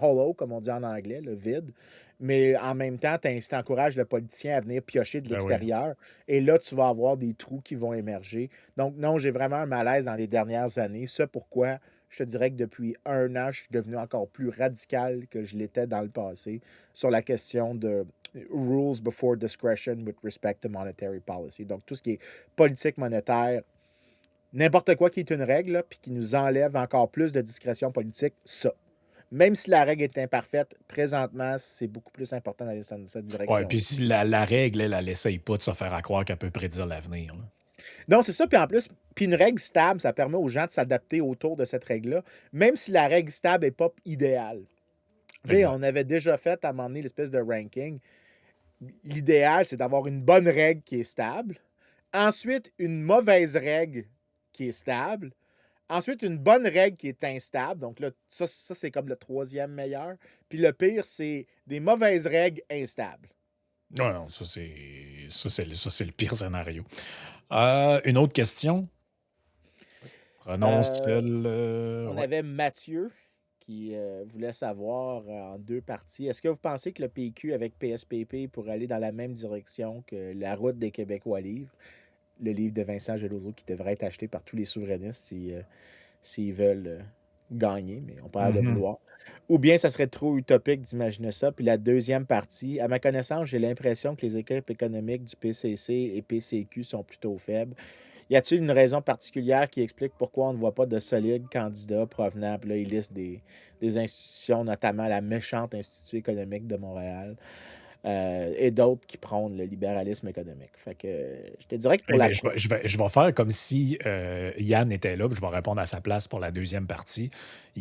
hollow, comme on dit en anglais, le vide. Mais en même temps, tu encourages le politicien à venir piocher de Ben oui. l'extérieur. Et là, tu vas avoir des trous qui vont émerger. Donc, non, j'ai vraiment un malaise dans les dernières années. C'est pourquoi je te dirais que depuis un an, je suis devenu encore plus radical que je l'étais dans le passé sur la question de rules before discretion with respect to monetary policy. Donc, tout ce qui est politique monétaire, n'importe quoi qui est une règle, là, puis qui nous enlève encore plus de discrétion politique, ça. Même si la règle est imparfaite, présentement, c'est beaucoup plus important d'aller dans cette Ouais, puis direction-là. si la règle, elle essaye pas de se faire à croire qu'elle peut prédire l'avenir, là. Non, c'est ça. Puis en plus, puis une règle stable, ça permet aux gens de s'adapter autour de cette règle-là, même si la règle stable n'est pas idéale. Tu sais, Exact. on avait déjà fait à un moment donné l'espèce de ranking. L'idéal, c'est d'avoir une bonne règle qui est stable. Ensuite, une mauvaise règle qui est stable. Ensuite, une bonne règle qui est instable. Donc là, ça c'est comme le troisième meilleur. Puis le pire, c'est des mauvaises règles instables. Non, non, ça c'est le pire scénario. Une autre question? Prenons Euh, celle, on ouais. avait Mathieu qui voulait savoir en deux parties. Est-ce que vous pensez que le PQ avec PSPP pourrait aller dans la même direction que La route des Québécois livre, le livre de Vincent Gelozo qui devrait être acheté par tous les souverainistes s'ils veulent gagner, mais on parle de Mmh. vouloir. Ou bien ça serait trop utopique d'imaginer ça. Puis la deuxième partie, à ma connaissance, j'ai l'impression que les équipes économiques du PCC et PCQ sont plutôt faibles. Y a-t-il une raison particulière qui explique pourquoi on ne voit pas de solides candidats provenant? Puis là, il liste des institutions, notamment la méchante Institut économique de Montréal, et d'autres qui prônent le libéralisme économique. Fait que je te dirais que pour Eh la... beh, je vais faire comme si, Yann était là, puis je vais répondre à sa place pour la deuxième partie.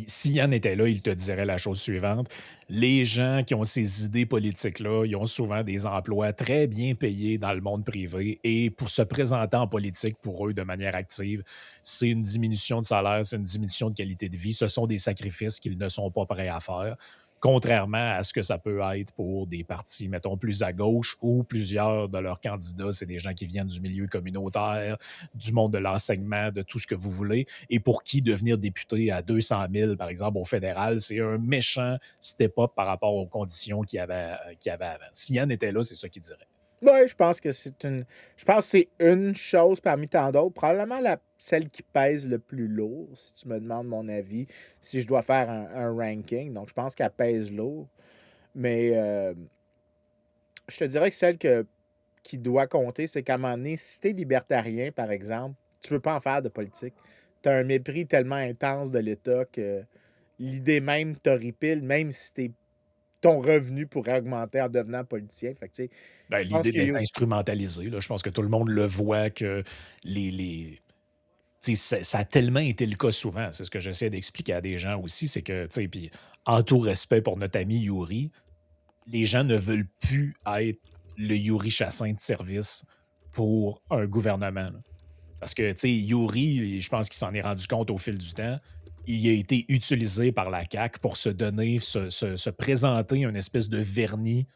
Si Yann était là, il te dirait la chose suivante: les gens qui ont ces idées politiques-là, ils ont souvent des emplois très bien payés dans le monde privé et pour se présenter en politique, pour eux, de manière active, c'est une diminution de salaire, c'est une diminution de qualité de vie. Ce sont des sacrifices qu'ils ne sont pas prêts à faire. Contrairement à ce que ça peut être pour des partis, mettons, plus à gauche, où plusieurs de leurs candidats, c'est des gens qui viennent du milieu communautaire, du monde de l'enseignement, de tout ce que vous voulez, et pour qui devenir député à 200 000, par exemple, au fédéral, c'est un méchant step-up par rapport aux conditions qu'il y avait avant. Si Yann était là, c'est ça qu'il dirait. Oui, je pense que c'est une chose parmi tant d'autres. Probablement celle qui pèse le plus lourd, si tu me demandes mon avis, si je dois faire un ranking. Donc, je pense qu'elle pèse lourd. Mais je te dirais que qui doit compter, c'est qu'à un moment donné, si t'es libertarien, par exemple, tu veux pas en faire de politique. Tu as un mépris tellement intense de l'État que l'idée même t'horripile, même si ton revenu pourrait augmenter en devenant politicien. Fait que, tu sais, Ben, je pense l'idée qu'il y a d'être aussi... instrumentalisé, là, je pense que tout le monde le voit que les tu sais, ça a tellement été le cas souvent. C'est ce que j'essaie d'expliquer à des gens aussi, c'est que, tu sais, puis en tout respect pour notre ami Yuri, les gens ne veulent plus être le Yuri Chassin de service pour un gouvernement, là. Parce que, tu sais, Yuri, je pense qu'il s'en est rendu compte au fil du temps, il a été utilisé par la CAQ pour se donner, se présenter une espèce de vernis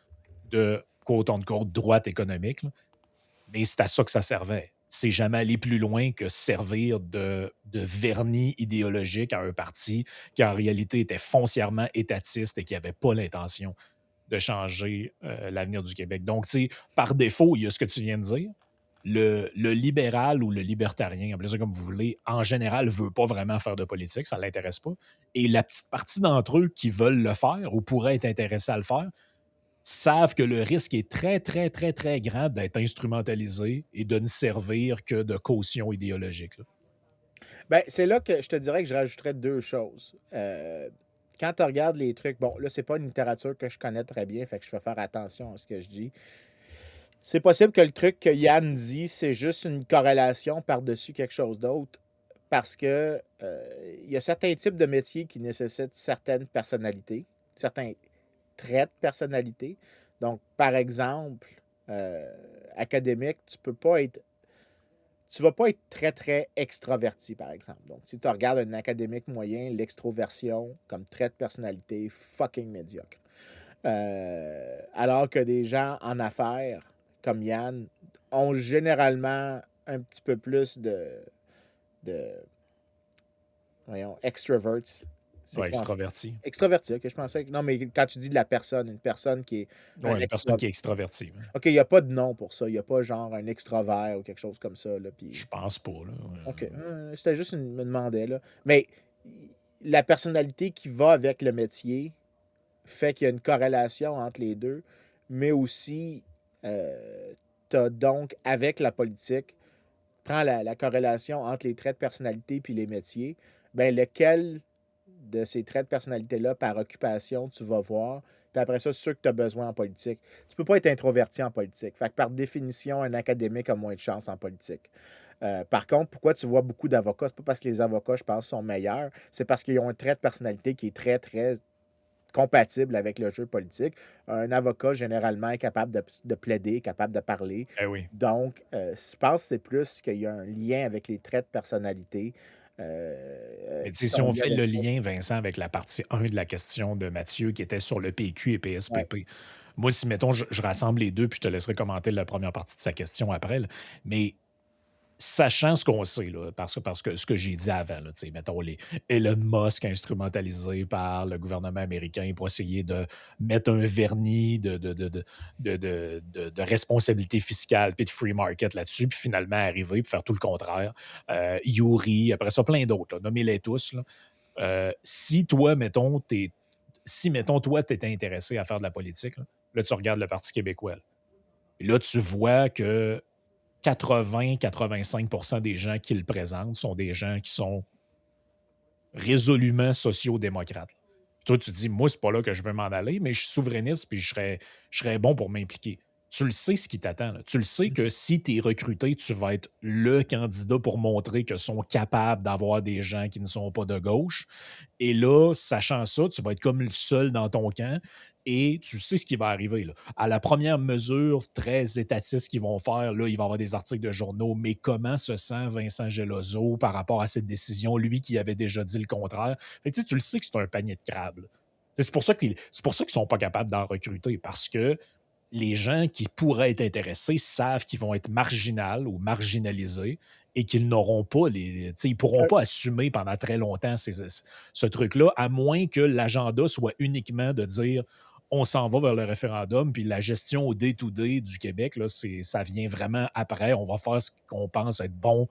de quote unquote droite économique, là. Mais c'est à ça que ça servait. C'est jamais aller plus loin que servir de vernis idéologique à un parti qui, en réalité, était foncièrement étatiste et qui n'avait pas l'intention de changer l'avenir du Québec. Donc, tu sais, par défaut, il y a ce que tu viens de dire. Le libéral ou le libertarien, appelez ça comme vous voulez, en général, ne veut pas vraiment faire de politique, ça ne l'intéresse pas. Et la petite partie d'entre eux qui veulent le faire ou pourraient être intéressés à le faire, savent que le risque est très, très, très, très grand d'être instrumentalisé et de ne servir que de caution idéologique, là. Ben, c'est là que je te dirais que je rajouterais deux choses. Quand tu regardes les trucs, bon, là, c'est pas une littérature que je connais très bien, fait que je vais faire attention à ce que je dis. C'est possible que le truc que Yann dit, c'est juste une corrélation par-dessus quelque chose d'autre, parce que il y a certains types de métiers qui nécessitent certaines personnalités, certains traits de personnalité. Donc, par exemple, académique, tu vas pas être très, très extraverti, par exemple. Donc, si tu regardes un académique moyen, l'extroversion comme trait de personnalité, fucking médiocre. Alors que des gens en affaires, comme Yann, ont généralement un petit peu plus de voyons, extroverts. C'est Ouais, quoi? extraverti. Extraverti, ok, je pensais que... Non, mais quand tu dis de la personne, une personne qui est un Ouais, une personne extrovert. qui est extravertie, hein. OK, il n'y a pas de nom pour ça. Il n'y a pas genre un extrovert ou quelque chose comme ça. Là, puis... Je pense pas, là. OK. C'était juste me demandais, là. Mais la personnalité qui va avec le métier fait qu'il y a une corrélation entre les deux, mais aussi, tu as donc, avec la politique, prends la corrélation entre les traits de personnalité puis les métiers, ben lequel de ces traits de personnalité-là par occupation, tu vas voir. Puis après ça, c'est sûr que tu as besoin en politique. Tu peux pas être introverti en politique. Fait que par définition, un académique a moins de chance en politique. Par contre, pourquoi tu vois beaucoup d'avocats? C'est pas parce que les avocats, je pense, sont meilleurs. C'est parce qu'ils ont un trait de personnalité qui est très, très compatible avec le jeu politique. Un avocat, généralement, est capable de plaider, capable de parler. Eh oui. Donc, je pense que c'est plus qu'il y a un lien avec les traits de personnalité Mais tu qui sais, si sont on liés fait avec le ça. lien, Vincent, avec la partie 1 de la question de Mathieu qui était sur le PQ et Ouais. PSPP. Moi, si, mettons, je rassemble les deux, puis je te laisserai commenter la première partie de sa question après, là. Mais sachant ce qu'on sait, là, parce que ce que j'ai dit avant, là, tu sais, mettons les Elon Musk instrumentalisé par le gouvernement américain pour essayer de mettre un vernis de responsabilité fiscale puis de free market là-dessus, puis finalement arriver puis faire tout le contraire. Yuri, après ça, plein d'autres, là, nommez-les tous. Là. Si toi, mettons, toi, tu étais intéressé à faire de la politique, là, tu regardes le Parti québécois. Là, et là, tu vois que 80-85% des gens qui le présentent sont des gens qui sont résolument sociaux-démocrates. Toi, tu te dis, moi, c'est pas là que je veux m'en aller, mais je suis souverainiste puis je serais bon pour m'impliquer. Tu le sais ce qui t'attend. Là. Tu le sais que si tu es recruté, tu vas être le candidat pour montrer qu'ils sont capables d'avoir des gens qui ne sont pas de gauche. Et là, sachant ça, tu vas être comme le seul dans ton camp et tu sais ce qui va arriver. Là. À la première mesure très étatiste qu'ils vont faire, là, il va y avoir des articles de journaux. Mais comment se sent Vincent Gelozo par rapport à cette décision, lui qui avait déjà dit le contraire? Fait que, tu le sais que c'est un panier de crabes. Là. C'est pour ça qu'ils ne sont pas capables d'en recruter parce que les gens qui pourraient être intéressés savent qu'ils vont être marginaux ou marginalisés et qu'ils n'auront pas ils pourront pas assumer pendant très longtemps ce truc-là, à moins que l'agenda soit uniquement de dire on s'en va vers le référendum, puis la gestion au day-to-day du Québec, là, ça vient vraiment après. On va faire ce qu'on pense être bon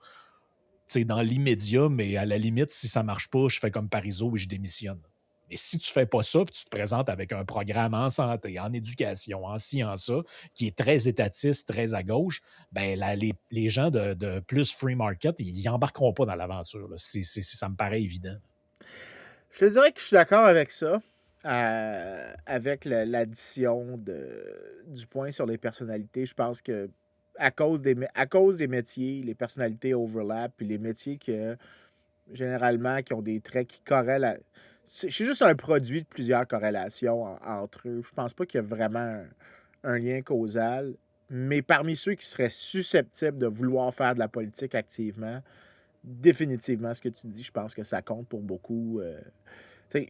dans l'immédiat, mais à la limite, si ça marche pas, je fais comme Parizeau et je démissionne. Mais si tu fais pas ça, puis tu te présentes avec un programme en santé, en éducation, en ci, en ça, qui est très étatiste, très à gauche, ben les gens de plus free market, ils embarqueront pas dans l'aventure. Là. Ça me paraît évident. Je te dirais que je suis d'accord avec ça, avec l'addition du point sur les personnalités. Je pense que à cause des métiers, les personnalités overlap, puis les métiers généralement, qui ont des traits qui corrèlent c'est juste un produit de plusieurs corrélations entre eux. Je pense pas qu'il y a vraiment un lien causal. Mais parmi ceux qui seraient susceptibles de vouloir faire de la politique activement, définitivement, ce que tu dis, je pense que ça compte pour beaucoup. Tu sais,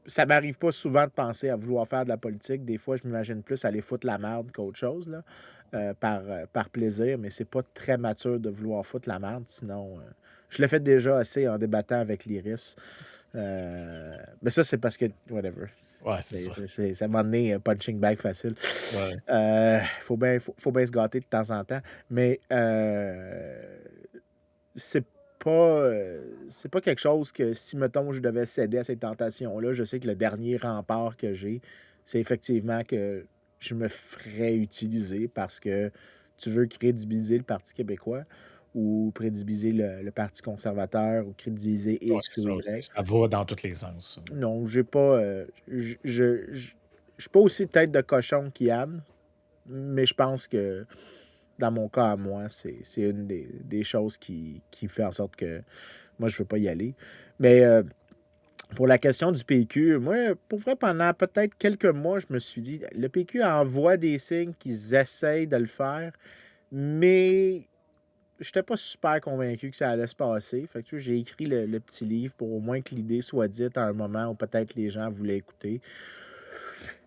ça m'arrive pas souvent de penser à vouloir faire de la politique. Des fois, je m'imagine plus aller foutre la merde qu'autre chose, là, par plaisir, mais c'est pas très mature de vouloir foutre la merde. Sinon, je l'ai fait déjà assez en débattant avec l'Iris. Mais ça, c'est parce que, whatever. Ouais, c'est ça. Ça m'a donné un punching bag facile. Ouais. Faut bien se gâter de temps en temps. Mais c'est c'est pas quelque chose que si, mettons, je devais céder à ces tentations-là, je sais que le dernier rempart que j'ai, c'est effectivement que je me ferais utiliser parce que tu veux crédibiliser le Parti québécois ou crédibiliser le Parti conservateur ou crédibiliser Ouais, X c'est ou ça. Y. Ça va dans tous les sens. Ça. Non, j'ai pas. Je suis pas aussi tête de cochon qu'Yann, mais je pense que dans mon cas à moi, c'est une des choses qui fait en sorte que moi, je veux pas y aller. Mais pour la question du PQ, moi, pour vrai, pendant peut-être quelques mois, je me suis dit, le PQ envoie des signes qu'ils essayent de le faire, mais je n'étais pas super convaincu que ça allait se passer. Fait que, tu sais, j'ai écrit le petit livre pour au moins que l'idée soit dite à un moment où peut-être les gens voulaient écouter.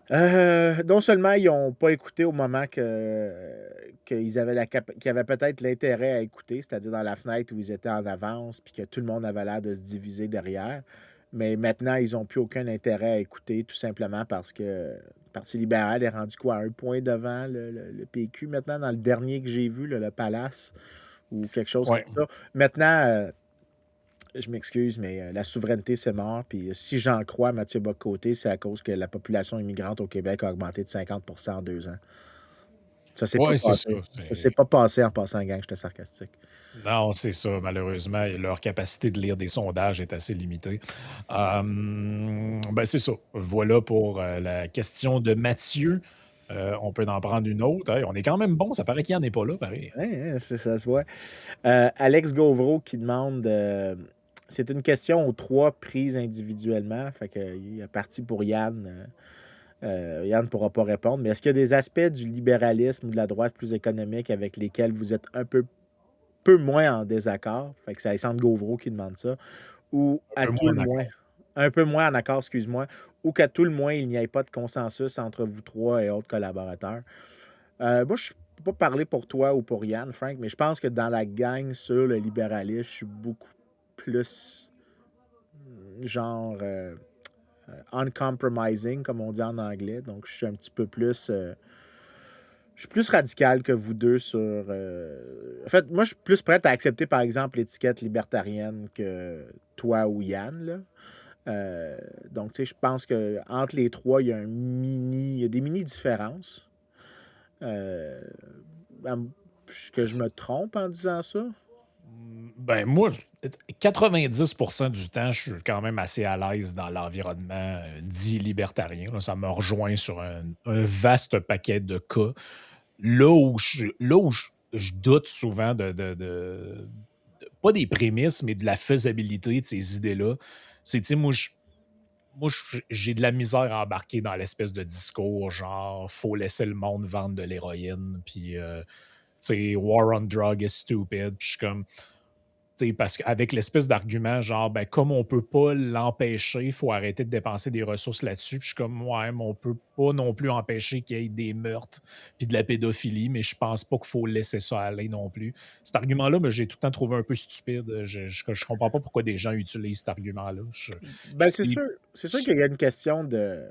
Non seulement ils n'ont pas écouté au moment qu'ils avaient qu'ils avaient peut-être l'intérêt à écouter, c'est-à-dire dans la fenêtre où ils étaient en avance, puis que tout le monde avait l'air de se diviser derrière. Mais maintenant, ils n'ont plus aucun intérêt à écouter, tout simplement parce que le Parti libéral est rendu quoi, un point devant le PQ maintenant, dans le dernier que j'ai vu, le Palace, ou quelque chose Ouais. comme ça. Maintenant, je m'excuse, mais la souveraineté, c'est mort. Puis si j'en crois Mathieu Bock-Côté, c'est à cause que la population immigrante au Québec a augmenté de 50 en 2 ans. Ça s'est pas Ouais, c'est ça, passé. Ça s'est c'est pas passé en passant, gang, j'étais sarcastique. non, c'est ça, malheureusement, et leur capacité de lire des sondages est assez limitée. Ben, c'est ça. Voilà pour, la question de Mathieu. On peut en prendre une autre. Hey, on est quand même bon, ça paraît qu'il en est pas là, pareil. Ouais, hein, ça se voit. Alex Gauvreau qui demande, c'est une question aux 3 prises individuellement, fait qu'il est parti pour Yann. Yann ne pourra pas répondre, mais est-ce qu'il y a des aspects du libéralisme ou de la droite plus économique avec lesquels vous êtes un peu moins en désaccord? Fait que c'est Alexandre Gauvreau qui demande ça. Ou Un à peu tout moins le moins, d'accord. un peu moins en accord, excuse-moi, ou qu'à tout le moins, il n'y ait pas de consensus entre vous 3 et autres collaborateurs. Moi, je ne peux pas parler pour toi ou pour Yann, Frank, mais je pense que dans la gang sur le libéralisme, je suis beaucoup plus genre uncompromising, comme on dit en anglais. Donc, je suis un petit peu plus. Je suis plus radical que vous deux sur. En fait, moi, je suis plus prêt à accepter, par exemple, l'étiquette libertarienne que toi ou Yann, là. Euh, donc, tu sais, je pense que entre les trois, il y a des mini différences. Euh, que je me trompe en disant ça? Ben, moi, 90 du temps, je suis quand même assez à l'aise dans l'environnement, dit libertarien, là. Ça me rejoint sur un vaste paquet de cas. Là où je doute souvent pas des prémices, mais de la faisabilité de ces idées-là, c'est, tu sais, j'ai de la misère à embarquer dans l'espèce de discours genre faut laisser le monde vendre de l'héroïne, puis tu sais, war on drug is stupid. Puis je suis comme, tu sais, parce qu'avec l'espèce d'argument genre, ben, comme on peut pas l'empêcher, il faut arrêter de dépenser des ressources là-dessus. Puis je suis comme, ouais, mais on peut pas non plus empêcher qu'il y ait des meurtres puis de la pédophilie, mais je pense pas qu'il faut laisser ça aller non plus. Cet argument-là, ben, j'ai tout le temps trouvé un peu stupide. Je comprends pas pourquoi des gens utilisent cet argument-là. Ben, c'est sûr C'est- qu'il y a une question de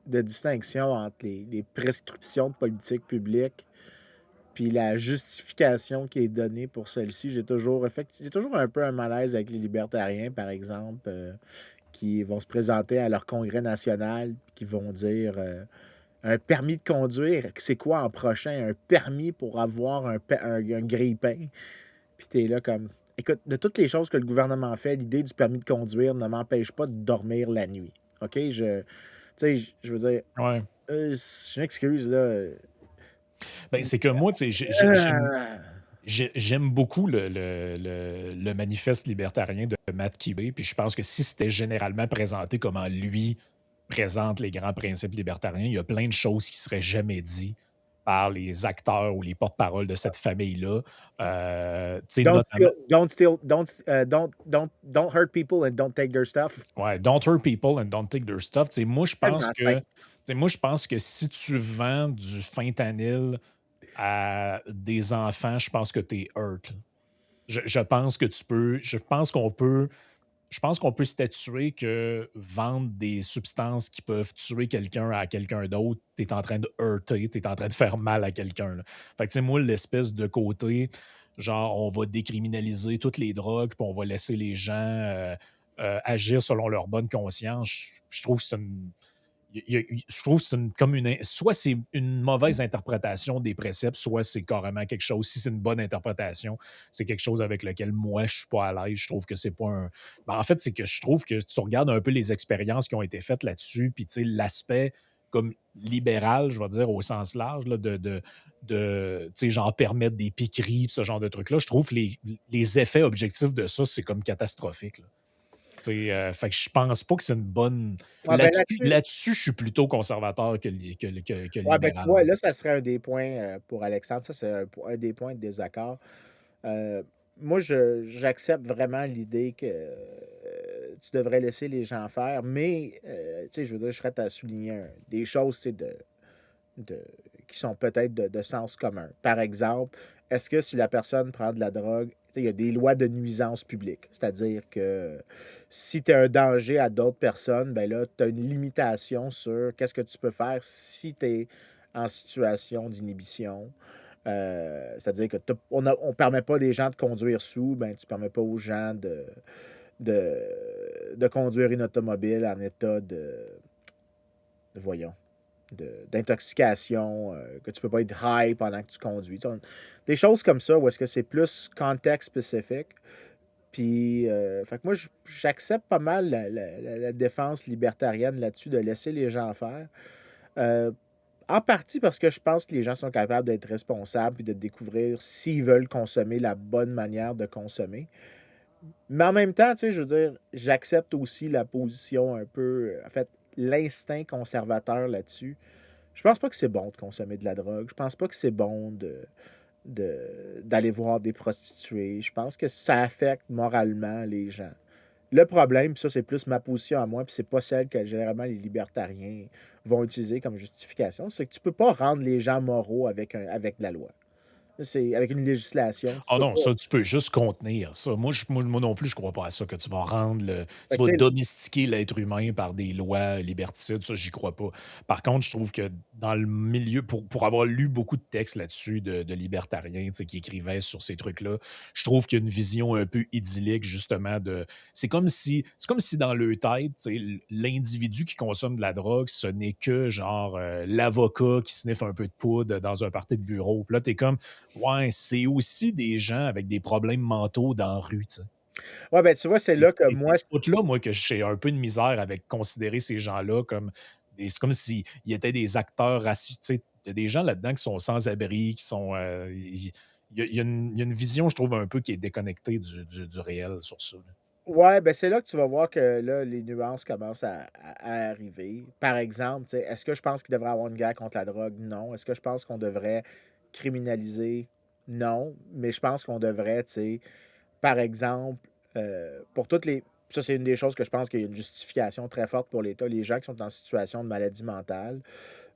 distinction entre les prescriptions de politique publique puis la justification qui est donnée pour celle-ci. J'ai toujours un peu un malaise avec les libertariens, par exemple, qui vont se présenter à leur congrès national, puis qui vont dire un permis de conduire, c'est quoi en prochain? Un permis pour avoir un grille-pain. Puis t'es là comme, écoute, de toutes les choses que le gouvernement fait, l'idée du permis de conduire ne m'empêche pas de dormir la nuit. OK? Tu sais, je veux dire, ouais. je m'excuse, là. Ben, c'est que moi, tu sais, Ah! j'aime beaucoup le manifeste libertarien de Matt Keeby, puis je pense que si c'était généralement présenté comment lui présente les grands principes libertariens, il y a plein de choses qui seraient jamais dites par les acteurs ou les porte-paroles de cette famille-là. Tu sais, notamment, Don't steal, don't hurt people and don't take their stuff. ouais, don't hurt people and don't take their stuff. Tu sais, Tellement simple. moi, je pense que si tu vends du fentanyl à des enfants, je pense que tu es hurt. Je pense que tu peux. Je pense qu'on peut statuer que vendre des substances qui peuvent tuer quelqu'un à quelqu'un d'autre, tu es en train de hurter, tu es en train de faire mal à quelqu'un, là. Fait que, tu sais, moi, l'espèce de côté, genre, on va décriminaliser toutes les drogues, puis on va laisser les gens agir selon leur bonne conscience. Je trouve que c'est une. Je trouve que c'est soit c'est une mauvaise interprétation des préceptes, soit c'est carrément quelque chose. Si c'est une bonne interprétation, c'est quelque chose avec lequel moi je suis pas à l'aise. Je trouve que c'est pas un. Ben, en fait, c'est que je trouve que tu regardes un peu les expériences qui ont été faites là-dessus, puis tu sais, l'aspect comme libéral, je vais dire au sens large, là, tu sais, genre permettre des piqueries, pis ce genre de trucs-là. Je trouve que les effets objectifs de ça, c'est comme catastrophique, là. Tu sais, fait que je pense pas que c'est une bonne. Ouais, ben là-dessus, Là-dessus, je suis plutôt conservateur que ouais, ben tu libéral. vois, là, ça serait un des points pour Alexandre. Ça, c'est un des points de désaccord. Euh, Moi, j'accepte vraiment l'idée que tu devrais laisser les gens faire, mais tu sais, je veux dire, je serais à souligner des choses, tu sais, de- qui sont peut-être de sens commun. Par exemple, est-ce que si la personne prend de la drogue, tu sais, il y a des lois de nuisance publique, c'est-à-dire que si tu es un danger à d'autres personnes, ben là, tu as une limitation sur qu'est-ce que tu peux faire si tu es en situation d'inhibition. C'est-à-dire que on ne permet pas des gens de conduire sous, ben tu ne permets pas aux gens de conduire une automobile en état voyons, d'intoxication, que tu peux pas être high pendant que tu conduis. Tu sais, des choses comme ça où est-ce que c'est plus contexte spécifique. Puis, fait que moi, j'accepte pas mal la défense libertarienne là-dessus, de laisser les gens faire. Euh, En partie parce que je pense que les gens sont capables d'être responsables et de découvrir s'ils veulent consommer la bonne manière de consommer. Mais en même temps, tu sais, je veux dire, j'accepte aussi la position un peu, en fait, l'instinct conservateur là-dessus. Je pense pas que c'est bon de consommer de la drogue. Je pense pas que c'est bon d'aller voir des prostituées. Je pense que ça affecte moralement les gens. Le problème, puis ça, c'est plus ma position à moi, puis c'est pas celle que généralement les libertariens vont utiliser comme justification, c'est que tu peux pas rendre les gens moraux avec de la loi. C'est avec une législation, tu Ah peux non, pas. ça, tu peux juste contenir ça. Moi non plus, je crois pas à ça, que tu vas rendre Fait tu que, vas tu sais, domestiquer l'être humain par des lois liberticides, ça, j'y crois pas. Par contre, je trouve que dans le milieu, pour avoir lu beaucoup de textes là-dessus de libertariens, tu sais, qui écrivaient sur ces trucs-là, je trouve qu'il y a une vision un peu idyllique, justement, de. C'est comme si dans le tête, tu sais, l'individu qui consomme de la drogue, ce n'est que genre l'avocat qui sniffe un peu de poudre dans un party de bureau. Puis là, t'es comme ouais, c'est aussi des gens avec des problèmes mentaux dans la rue, tu sais. ouais, ben, tu vois, c'est là que C'est moi, ce bout-là, moi, que j'ai un peu de misère avec considérer ces gens-là comme c'est comme s'ils étaient des acteurs racistes. Tu sais, il y a des gens là-dedans qui sont sans-abri, qui sont. Il y a une vision, je trouve, un peu qui est déconnectée du réel sur ça, là. ouais, ben, c'est là que tu vas voir que là, les nuances commencent à arriver. Par exemple, tu sais, est-ce que je pense qu'il devrait y avoir une guerre contre la drogue? Non. Est-ce que je pense qu'on devrait criminaliser? Non. Mais je pense qu'on devrait, tu sais, par exemple, pour toutes les. Ça, c'est une des choses que je pense qu'il y a une justification très forte pour l'État. Les gens qui sont en situation de maladie mentale,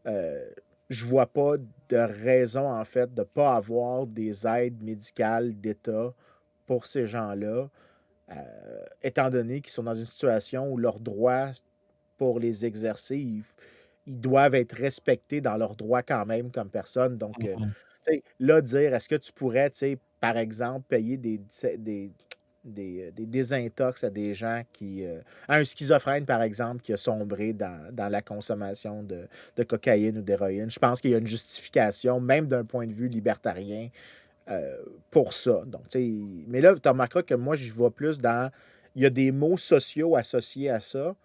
euh, je vois pas de raison, en fait, de ne pas avoir des aides médicales d'État pour ces gens-là, étant donné qu'ils sont dans une situation où leurs droits pour les exercer, ils doivent être respectés dans leurs droits quand même comme personne. Donc, Mhm. tu sais, là, dire, est-ce que tu pourrais, tu sais, par exemple, payer des désintox à des gens à un schizophrène, par exemple, qui a sombré dans la consommation de cocaïne ou d'héroïne. Je pense qu'il y a une justification, même d'un point de vue libertarien, euh, pour ça. Donc, tu sais, mais là, tu remarqueras que moi, je vois plus dans. Il y a des mots sociaux associés à ça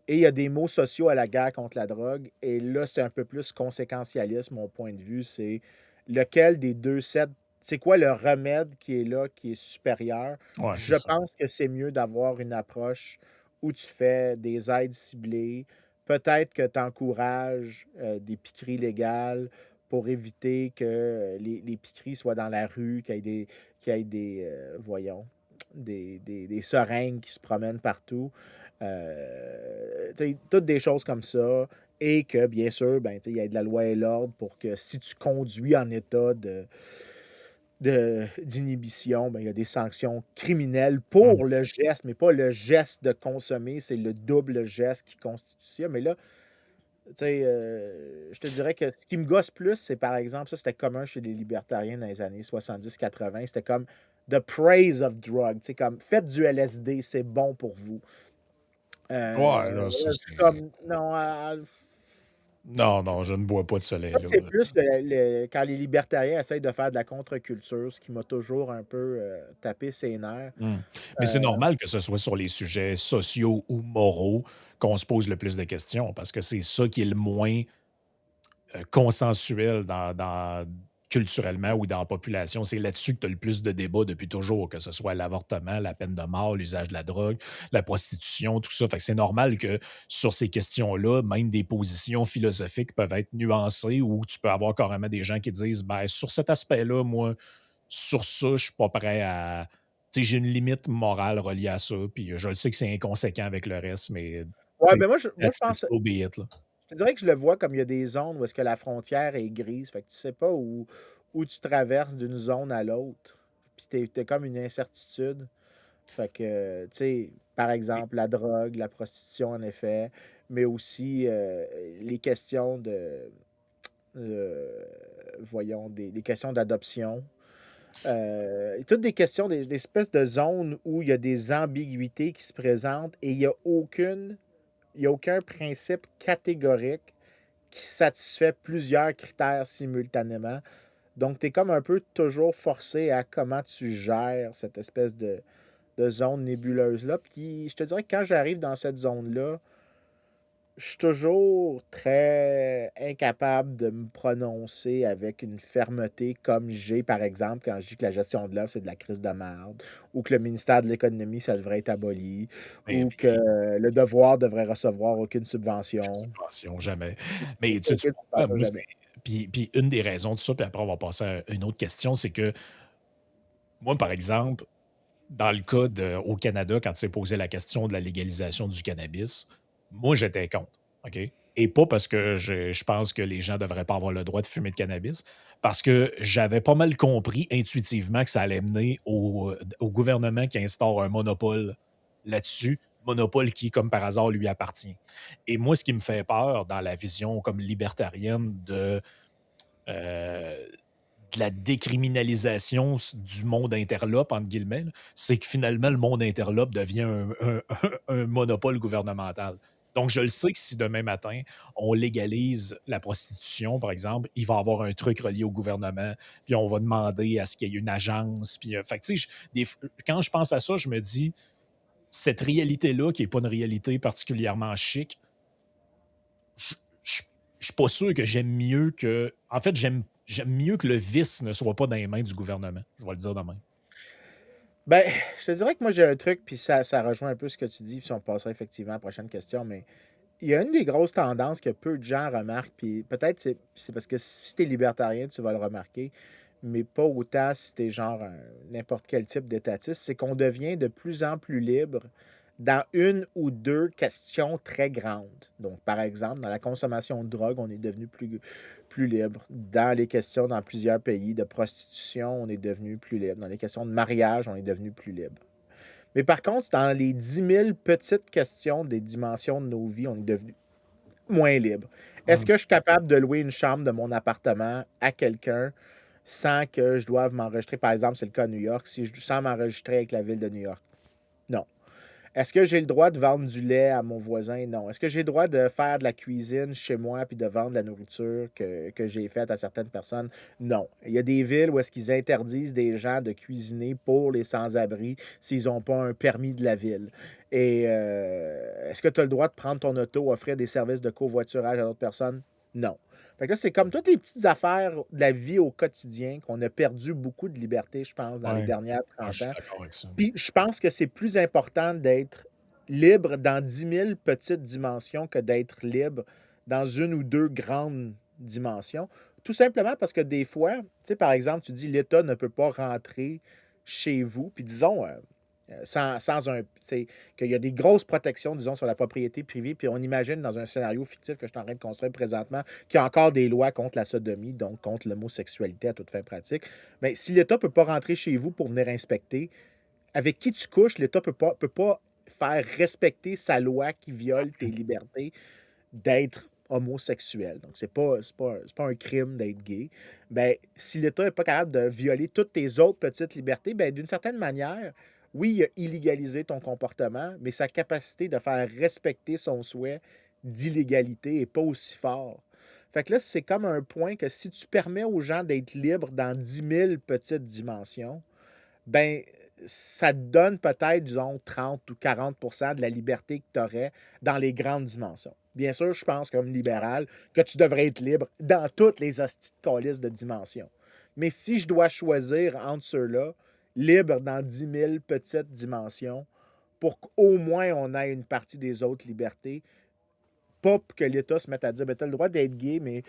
et il y a des mots sociaux à la guerre contre la drogue. Et là, c'est un peu plus conséquentialiste, mon point de vue. C'est lequel des deux sets, c'est quoi le remède qui est là, qui est supérieur? Ouais, c'est Je ça. pense que c'est mieux d'avoir une approche où tu fais des aides ciblées. Peut-être que tu encourages des piqueries légales pour éviter que les piqueries soient dans la rue, qu'il y ait des voyons, des seringues qui se promènent partout. Toutes des choses comme ça. Et que, bien sûr, ben, il y ait de la loi et l'ordre pour que si tu conduis en état d'inhibition, ben, il y a des sanctions criminelles Mhm. pour le geste, mais pas le geste de consommer, c'est le double geste qui constitue ça. Mais là, je te dirais que ce qui me gosse plus, c'est par exemple, ça c'était commun chez les libertariens dans les années 70-80, c'était comme the praise of drug, comme faites du LSD, c'est bon pour vous. Ouais, là, ça, Là, je suis c'est. comme, non, Non, non, je ne bois pas de ça, soleil, là. c'est plus quand les libertariens essayent de faire de la contre-culture, ce qui m'a toujours un peu tapé ses nerfs. Mmh. Mais c'est Euh, normal que ce soit sur les sujets sociaux ou moraux qu'on se pose le plus de questions parce que c'est ça qui est le moins, consensuel culturellement ou dans la population. C'est là-dessus que tu as le plus de débats depuis toujours, que ce soit l'avortement, la peine de mort, l'usage de la drogue, la prostitution, tout ça. Fait que c'est normal que sur ces questions-là, même des positions philosophiques peuvent être nuancées ou tu peux avoir carrément des gens qui disent: «Ben, sur cet aspect-là, moi, sur ça, je suis pas prêt à. Tu sais, j'ai une limite morale reliée à ça, puis je le sais que c'est inconséquent avec le reste, mais ouais, tu sais, ben moi, je that's it, pense, so be it, là. je te dirais que je le vois comme il y a des zones où est-ce que la frontière est grise, fait que tu sais pas où tu traverses d'une zone à l'autre, puis t'es comme une incertitude. Fait que, tu sais, par Et exemple, la drogue, la prostitution, en effet, mais aussi les questions euh, voyons, des questions d'adoption. Toutes des questions, des espèces de zones où il y a des ambiguïtés qui se présentent et il y a aucun principe catégorique qui satisfait plusieurs critères simultanément. Donc, tu es comme un peu toujours forcé à comment tu gères cette espèce de zone nébuleuse-là. Puis, je te dirais que quand j'arrive dans cette zone-là, je suis toujours très incapable de me prononcer avec une fermeté comme j'ai, par exemple, quand je dis que la gestion de l'offre, c'est de la crise de merde, ou que le ministère de l'Économie, ça devrait être aboli, Et ou que puis, le devoir devrait recevoir aucune subvention. subvention, jamais. Mais tu sais Aucune quoi? subvention Moi, jamais. puis une des raisons de ça, puis après on va passer à une autre question, c'est que moi, par exemple, dans le cas au Canada, quand tu s'est posé la question de la légalisation du cannabis, moi, j'étais contre, OK? Et pas parce que je pense que les gens ne devraient pas avoir le droit de fumer de cannabis, parce que j'avais pas mal compris intuitivement que ça allait mener au gouvernement qui instaure un monopole là-dessus, monopole qui, comme par hasard, lui appartient. Et moi, ce qui me fait peur dans la vision comme libertarienne euh, de la décriminalisation du monde interlope, entre guillemets, là, c'est que finalement, le monde interlope devient un monopole gouvernemental. Donc, je le sais que si demain matin, on légalise la prostitution, par exemple, il va y avoir un truc relié au gouvernement, puis on va demander à ce qu'il y ait une agence. Puis, fait que, tu sais, quand je pense à ça, je me dis, cette réalité-là, qui n'est pas une réalité particulièrement chic, je je je suis pas sûr que j'aime mieux que en fait, j'aime mieux que le vice ne soit pas dans les mains du gouvernement. Je vais le dire de même. Ben, je te dirais que moi, j'ai un truc, puis ça rejoint un peu ce que tu dis, puis on passera effectivement à la prochaine question, mais il y a une des grosses tendances que peu de gens remarquent, puis peut-être c'est parce que si tu es libertarien, tu vas le remarquer, mais pas autant si tu es genre n'importe quel type d'étatiste, c'est qu'on devient de plus en plus libre dans une ou deux questions très grandes. Donc, par exemple, dans la consommation de drogue, on est devenu plus libre. Dans les questions dans plusieurs pays de prostitution, on est devenu plus libre. Dans les questions de mariage, on est devenu plus libre. Mais par contre, dans les 10 000 petites questions des dimensions de nos vies, on est devenu moins libre. Est-ce Mmh. que je suis capable de louer une chambre de mon appartement à quelqu'un sans que je doive m'enregistrer? Par exemple, c'est le cas à New York, sans m'enregistrer avec la ville de New York? Non. Est-ce que j'ai le droit de vendre du lait à mon voisin? Non. Est-ce que j'ai le droit de faire de la cuisine chez moi puis de vendre la nourriture que j'ai faite à certaines personnes? Non. Il y a des villes où est-ce qu'ils interdisent des gens de cuisiner pour les sans-abri s'ils n'ont pas un permis de la ville. Et est-ce que tu as le droit de prendre ton auto, offrir des services de covoiturage à d'autres personnes? Non. Fait que là, c'est comme toutes les petites affaires de la vie au quotidien qu'on a perdu beaucoup de liberté, je pense, dans les Ouais. dernières Ah, je 30 suis ans. d'accord avec ça. Puis je pense que c'est plus important d'être libre dans 10 000 petites dimensions que d'être libre dans une ou deux grandes dimensions. Tout simplement parce que des fois, tu sais, par exemple, tu dis l'État ne peut pas rentrer chez vous, puis disons, sans un. C'est qu'il y a des grosses protections, disons, sur la propriété privée, puis on imagine dans un scénario fictif que je suis en train de construire présentement qu'il y a encore des lois contre la sodomie, donc contre l'homosexualité à toute fin pratique. Mais si l'État ne peut pas rentrer chez vous pour venir inspecter, avec qui tu couches, l'État peut pas faire respecter sa loi qui viole tes libertés d'être homosexuel. Donc, c'est pas un crime d'être gay. Ben, si l'État n'est pas capable de violer toutes tes autres petites libertés, ben, d'une certaine manière, oui, il a illégalisé ton comportement, mais sa capacité de faire respecter son souhait d'illégalité n'est pas aussi fort. Fait que là, c'est comme un point que si tu permets aux gens d'être libres dans 10 000 petites dimensions, ben, ça te donne peut-être, disons, 30 ou 40% de la liberté que tu aurais dans les grandes dimensions. Bien sûr, je pense, comme libéral, que tu devrais être libre dans toutes les hosties de calices de dimensions. Mais si je dois choisir entre ceux-là, libre dans 10 000 petites dimensions, pour qu'au moins on ait une partie des autres libertés, pas que l'État se mette à dire, ben, tu as le droit d'être gay, mais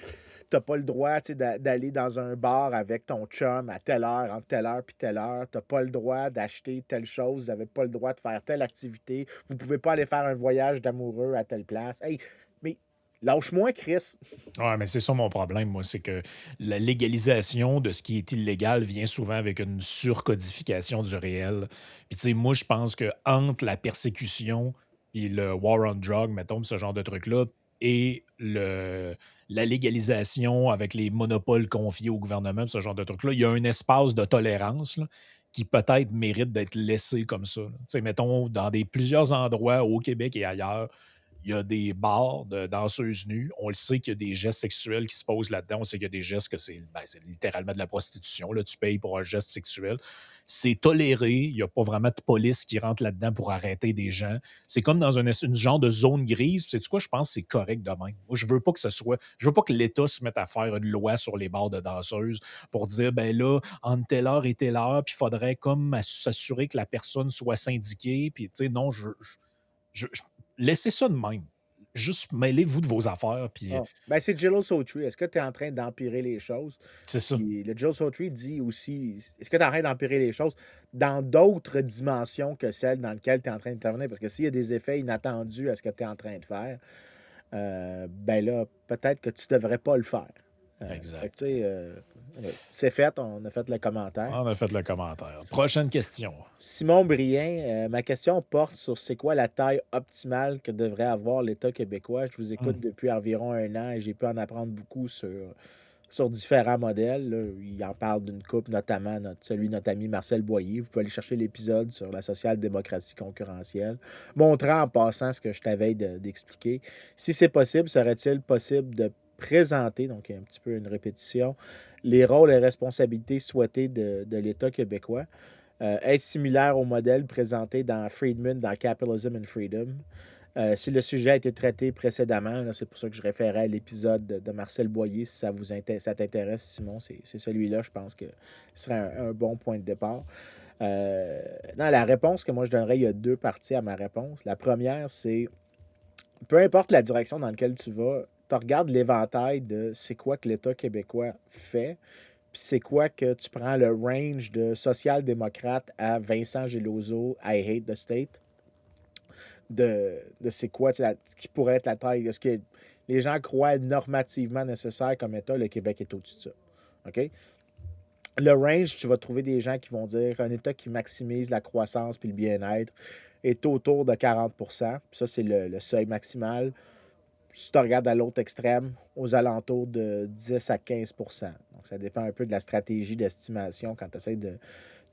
t'as pas le droit, tu sais, d'aller dans un bar avec ton chum à telle heure, entre telle heure puis telle heure. T'as pas le droit d'acheter telle chose. Vous avez pas le droit de faire telle activité. Vous pouvez pas aller faire un voyage d'amoureux à telle place. Hey, mais lâche-moi, Chris. Ouais, mais c'est ça mon problème, moi, c'est que la légalisation de ce qui est illégal vient souvent avec une surcodification du réel. Puis, tu sais, moi, je pense que entre la persécution et le war on drug, mettons, ce genre de truc-là, et la légalisation avec les monopoles confiés au gouvernement, ce genre de truc-là, il y a un espace de tolérance là, qui peut-être mérite d'être laissé comme ça. Tu sais, mettons, dans plusieurs endroits au Québec et ailleurs, Il y a des bars de danseuses nues. On le sait qu'il y a des gestes sexuels qui se posent là-dedans. On sait qu'il y a des gestes que c'est littéralement de la prostitution. Là. Tu payes pour un geste sexuel. C'est toléré. Il n'y a pas vraiment de police qui rentre là-dedans pour arrêter des gens. C'est comme dans une genre de zone grise. C'est quoi? Je pense que c'est correct de même. Moi, je veux pas que ce soit. Je veux pas que l'État se mette à faire une loi sur les bars de danseuses pour dire ben là, entre telle heure et telle heure, puis il faudrait comme s'assurer que la personne soit syndiquée. Puis, tu sais, non, laissez ça de même. Juste mêlez-vous de vos affaires, puis Ah, ben, c'est Jello Sautry. Est-ce que tu es en train d'empirer les choses? c'est ça. Puis le Jello Sautry dit aussi, est-ce que tu es en train d'empirer les choses dans d'autres dimensions que celles dans lesquelles tu es en train d'intervenir? Parce que s'il y a des effets inattendus à ce que tu es en train de faire, ben là, peut-être que tu devrais pas le faire. Fait que, Exact. tu sais, c'est fait, on a fait le commentaire. On a fait le commentaire. Prochaine question. Simon Brien, ma question porte sur c'est quoi la taille optimale que devrait avoir l'État québécois. Je vous écoute Mmh. depuis environ un an et j'ai pu en apprendre beaucoup sur différents modèles. Là. Il en parle d'une coupe, notamment celui de notre ami Marcel Boyer. Vous pouvez aller chercher l'épisode sur la social-démocratie concurrentielle, montrant en passant ce que je t'avais d'expliquer. Si c'est possible, serait-il possible de présenter, donc un petit peu une répétition, les rôles et responsabilités souhaités de l'État québécois? Est similaire au modèle présenté dans Friedman dans Capitalism and Freedom. Si le sujet a été traité précédemment, c'est pour ça que je référais à l'épisode de Marcel Boyer, si ça t'intéresse, Simon, c'est celui-là, je pense que ce serait un bon point de départ. Dans la réponse que moi je donnerais, il y a deux parties à ma réponse. La première, c'est peu importe la direction dans laquelle tu vas, tu regardes l'éventail de c'est quoi que l'État québécois fait, puis c'est quoi que tu prends le range de social-démocrate à Vincent Geloso, I hate the state, de c'est quoi ce qui pourrait être la taille, de ce que les gens croient normativement nécessaire comme État, le Québec est au-dessus de ça. OK? Le range, tu vas trouver des gens qui vont dire un État qui maximise la croissance puis le bien-être est autour de 40%. Puis ça, c'est le seuil maximal. Si tu regardes à l'autre extrême, aux alentours de 10 à 15%. Donc, ça dépend un peu de la stratégie d'estimation quand tu essaies de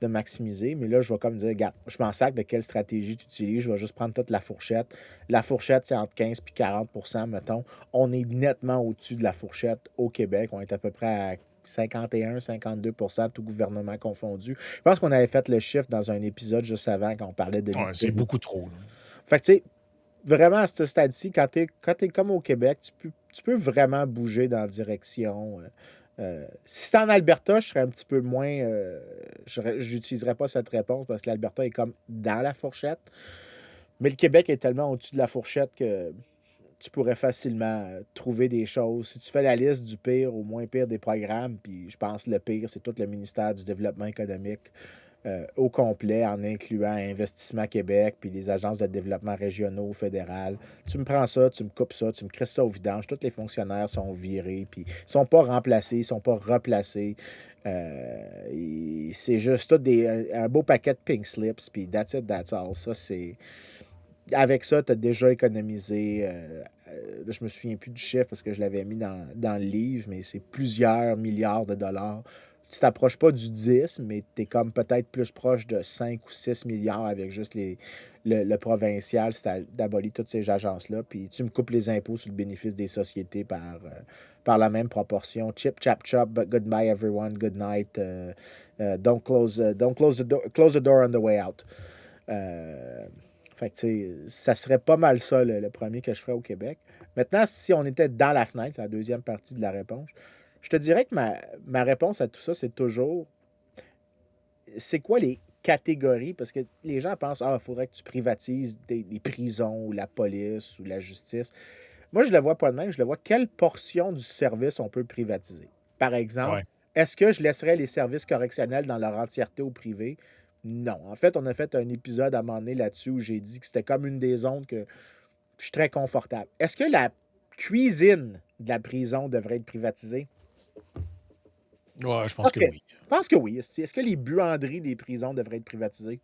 maximiser. Mais là, je vais comme dire, regarde, je m'en sac de quelle stratégie tu utilises. Je vais juste prendre toute la fourchette. La fourchette, c'est entre 15 et 40%, mettons. On est nettement au-dessus de la fourchette au Québec. On est à peu près à 51-52%, tout gouvernement confondu. Je pense qu'on avait fait le chiffre dans un épisode juste avant quand on parlait de Ouais, c'est litiges. beaucoup trop. Là. Fait que, tu sais, vraiment, à ce stade-ci, quand t'es comme au Québec, tu peux vraiment bouger dans la direction. Si c'était en Alberta, je serais un petit peu moins. J'utiliserais pas cette réponse parce que l'Alberta est comme dans la fourchette. Mais le Québec est tellement au-dessus de la fourchette que tu pourrais facilement trouver des choses. Si tu fais la liste du pire au moins pire des programmes, puis je pense que le pire, c'est tout le ministère du Développement économique au complet, en incluant Investissement Québec, puis les agences de développement régionaux, fédérales. Tu me prends ça, tu me coupes ça, tu me crisses ça au vidange. Tous les fonctionnaires sont virés, puis ils sont pas remplacés, ils sont pas replacés. C'est juste tout un beau paquet de pink slips, puis that's it, that's all. Ça, c'est... Avec ça, tu as déjà économisé, là, je me souviens plus du chiffre parce que je l'avais mis dans le livre, mais c'est plusieurs milliards de dollars. Tu t'approches pas du 10, mais tu es comme peut-être plus proche de 5 ou 6 milliards avec juste le provincial, si tu d'abolir toutes ces agences-là. Puis tu me coupes les impôts sur le bénéfice des sociétés par la même proportion. Chip, chap, chop, but goodbye everyone, good night. Don't close the door on the way out. Fait que, tu sais, ça serait pas mal ça, le premier que je ferais au Québec. Maintenant, si on était dans la fenêtre, c'est la deuxième partie de la réponse, je te dirais que ma réponse à tout ça, c'est toujours, c'est quoi les catégories? Parce que les gens pensent, il faudrait que tu privatises les prisons ou la police ou la justice. Moi, je le vois pas de même. Je le vois quelle portion du service on peut privatiser. Par exemple, Ouais. est-ce que je laisserais les services correctionnels dans leur entièreté au privé? Non. En fait, on a fait un épisode à un moment donné là-dessus où j'ai dit que c'était comme une des zones que je suis très confortable. Est-ce que la cuisine de la prison devrait être privatisée? Ouais, je pense que OK. oui. Je pense que oui. Est-ce que les buanderies des prisons devraient être privatisées?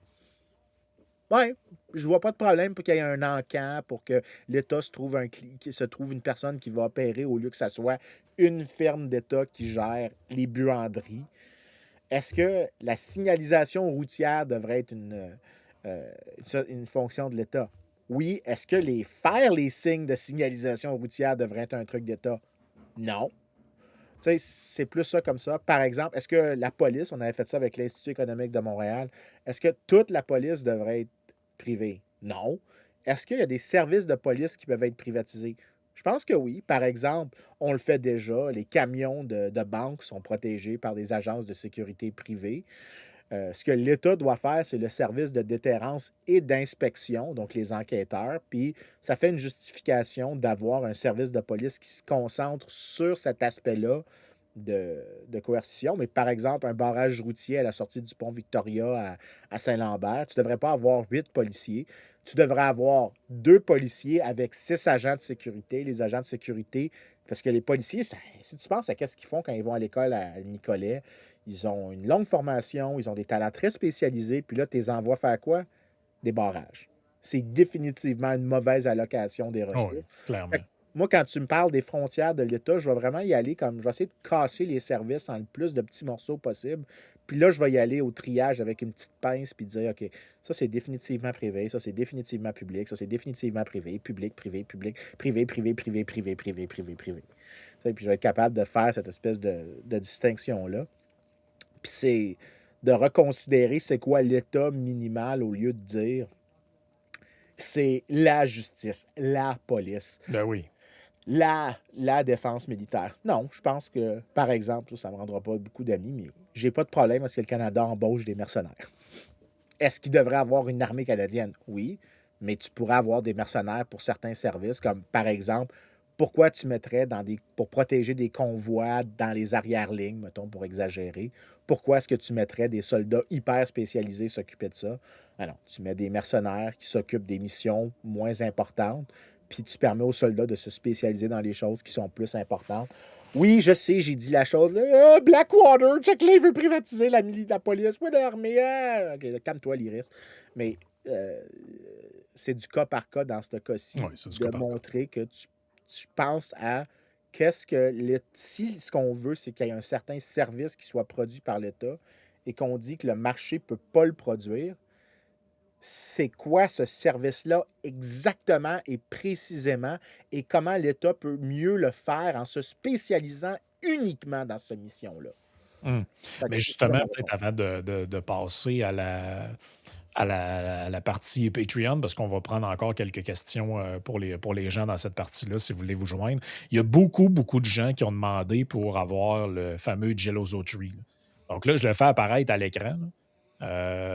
Oui, je vois pas de problème pour qu'il y ait un encan, pour que l'État se trouve une personne qui va opérer au lieu que ça soit une ferme d'État qui gère les buanderies. Est-ce que la signalisation routière devrait être une fonction de l'État? Oui. Est-ce que faire les signes de signalisation routière devrait être un truc d'État? Non. Tu sais, c'est plus ça comme ça. Par exemple, est-ce que la police, on avait fait ça avec l'Institut économique de Montréal, est-ce que toute la police devrait être privée? Non. Est-ce qu'il y a des services de police qui peuvent être privatisés? Je pense que oui. Par exemple, on le fait déjà, les camions de banque sont protégés par des agences de sécurité privées. Ce que l'État doit faire, c'est le service de déterrence et d'inspection, donc les enquêteurs. Puis ça fait une justification d'avoir un service de police qui se concentre sur cet aspect-là de coercition. Mais par exemple, un barrage routier à la sortie du pont Victoria à Saint-Lambert, tu ne devrais pas avoir 8 policiers. Tu devrais avoir 2 policiers avec 6 agents de sécurité. Les agents de sécurité, parce que les policiers, si tu penses à qu'est-ce qu'ils font quand ils vont à l'école à Nicolet, ils ont une longue formation, ils ont des talents très spécialisés, puis là, tu les envoies faire quoi? Des barrages. C'est définitivement une mauvaise allocation des Ah oui, ressources. Fait clairement. que moi, quand tu me parles des frontières de l'État, je vais vraiment y aller comme je vais essayer de casser les services en le plus de petits morceaux possible. Puis là, je vais y aller au triage avec une petite pince puis dire, OK, ça c'est définitivement privé, ça c'est définitivement public, ça c'est définitivement privé, public, privé, public, privé, privé, privé, privé, privé, privé, privé. Tu sais, puis je vais être capable de faire cette espèce de distinction-là. Puis c'est de reconsidérer c'est quoi l'état minimal au lieu de dire c'est la justice, la police, Ben oui. la défense militaire. Non, je pense que, par exemple, ça ne me rendra pas beaucoup d'amis, mais j'ai pas de problème à ce que le Canada embauche des mercenaires. Est-ce qu'il devrait avoir une armée canadienne? Oui, mais tu pourrais avoir des mercenaires pour certains services, comme par exemple, pourquoi tu mettrais pour protéger des convois dans les arrière-lignes, mettons, pour exagérer, pourquoi est-ce que tu mettrais des soldats hyper spécialisés s'occuper de ça? Ah non, tu mets des mercenaires qui s'occupent des missions moins importantes, puis tu permets aux soldats de se spécialiser dans les choses qui sont plus importantes. Oui, je sais, j'ai dit la chose. Là, Blackwater, check là, il veut privatiser la police, pas l'armée. Ah! OK, calme-toi, l'Iris. Mais c'est du cas par cas dans ce Oui, cas-ci c'est du de cas par cas. montrer que tu penses à si ce qu'on veut, c'est qu'il y ait un certain service qui soit produit par l'État et qu'on dit que le marché ne peut pas le produire, c'est quoi ce service-là exactement et précisément et comment l'État peut mieux le faire en se spécialisant uniquement dans cette mission-là. Mmh. Fait que Mais c'est ça justement, ma peut-être réponse. avant de passer à la partie Patreon, parce qu'on va prendre encore quelques questions, pour les gens dans cette partie-là, si vous voulez vous joindre. Il y a beaucoup, beaucoup de gens qui ont demandé pour avoir le fameux Geloso Tree, là. Donc là, je le fais apparaître à l'écran, là.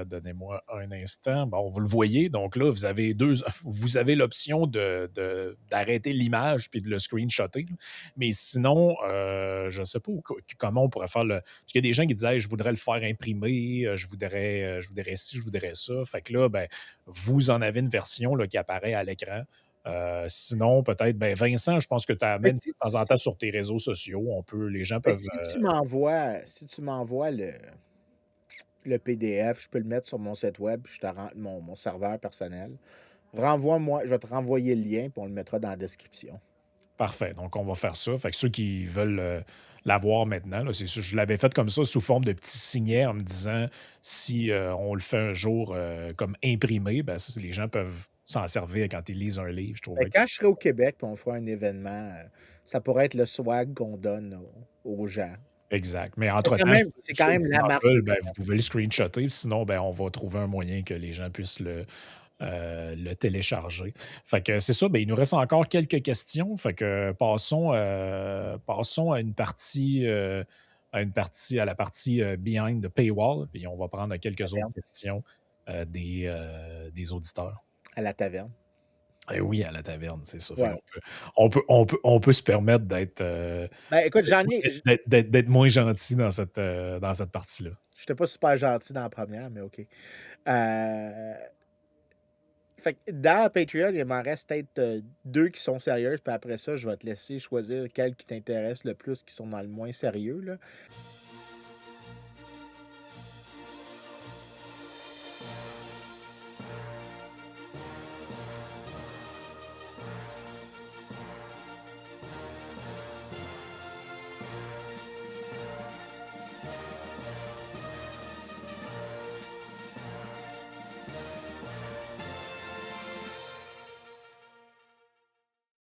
Donnez-moi un instant. Bon, vous le voyez. Donc là, vous avez l'option d'arrêter l'image puis de le screenshotter, là. Mais sinon, je ne sais pas comment on pourrait faire le. Parce qu'il y a des gens qui disaient: Hey, je voudrais le faire imprimer, je voudrais ci, je voudrais ça. Fait que là, ben, vous en avez une version là, qui apparaît à l'écran. Sinon, peut-être, ben, Vincent, je pense que tu Mais amènes de si temps en temps sur tes réseaux sociaux. Les gens mais peuvent. si tu m'envoies le PDF, je peux le mettre sur mon site web, puis je te rends mon serveur personnel. Renvoie-moi, je vais te renvoyer le lien, puis on le mettra dans la description. Parfait. Donc, on va faire ça. Fait que ceux qui veulent l'avoir maintenant, là, c'est sûr, je l'avais fait comme ça sous forme de petits signets en me disant si on le fait un jour comme imprimé, ben, ça, les gens peuvent s'en servir quand ils lisent un livre. Je Fait trouverais que que. quand je serai au Québec, puis on fera un événement, ça pourrait être le swag qu'on donne aux gens. Exact. Mais entre-temps, C'est quand ceux même qui la en marque veulent, ben, vous Econo. pouvez le screenshotter. Sinon, ben, on va trouver un moyen que les gens puissent le télécharger. Fait que c'est ça, ben, il nous reste encore quelques questions. Fait que passons à la partie behind the paywall, puis on va prendre quelques autres Taverne, questions des auditeurs. à la taverne. Et oui, à la taverne, c'est ça. Fait Ouais. qu'on on peut se permettre d'être Ben, écoute, d'être moins gentil dans cette partie-là. j'étais pas super gentil dans la première, mais OK. Fait que dans Patreon, il m'en reste peut-être 2 qui sont sérieuses, puis après ça, je vais te laisser choisir quelles qui t'intéressent le plus, qui sont dans le moins sérieux, là.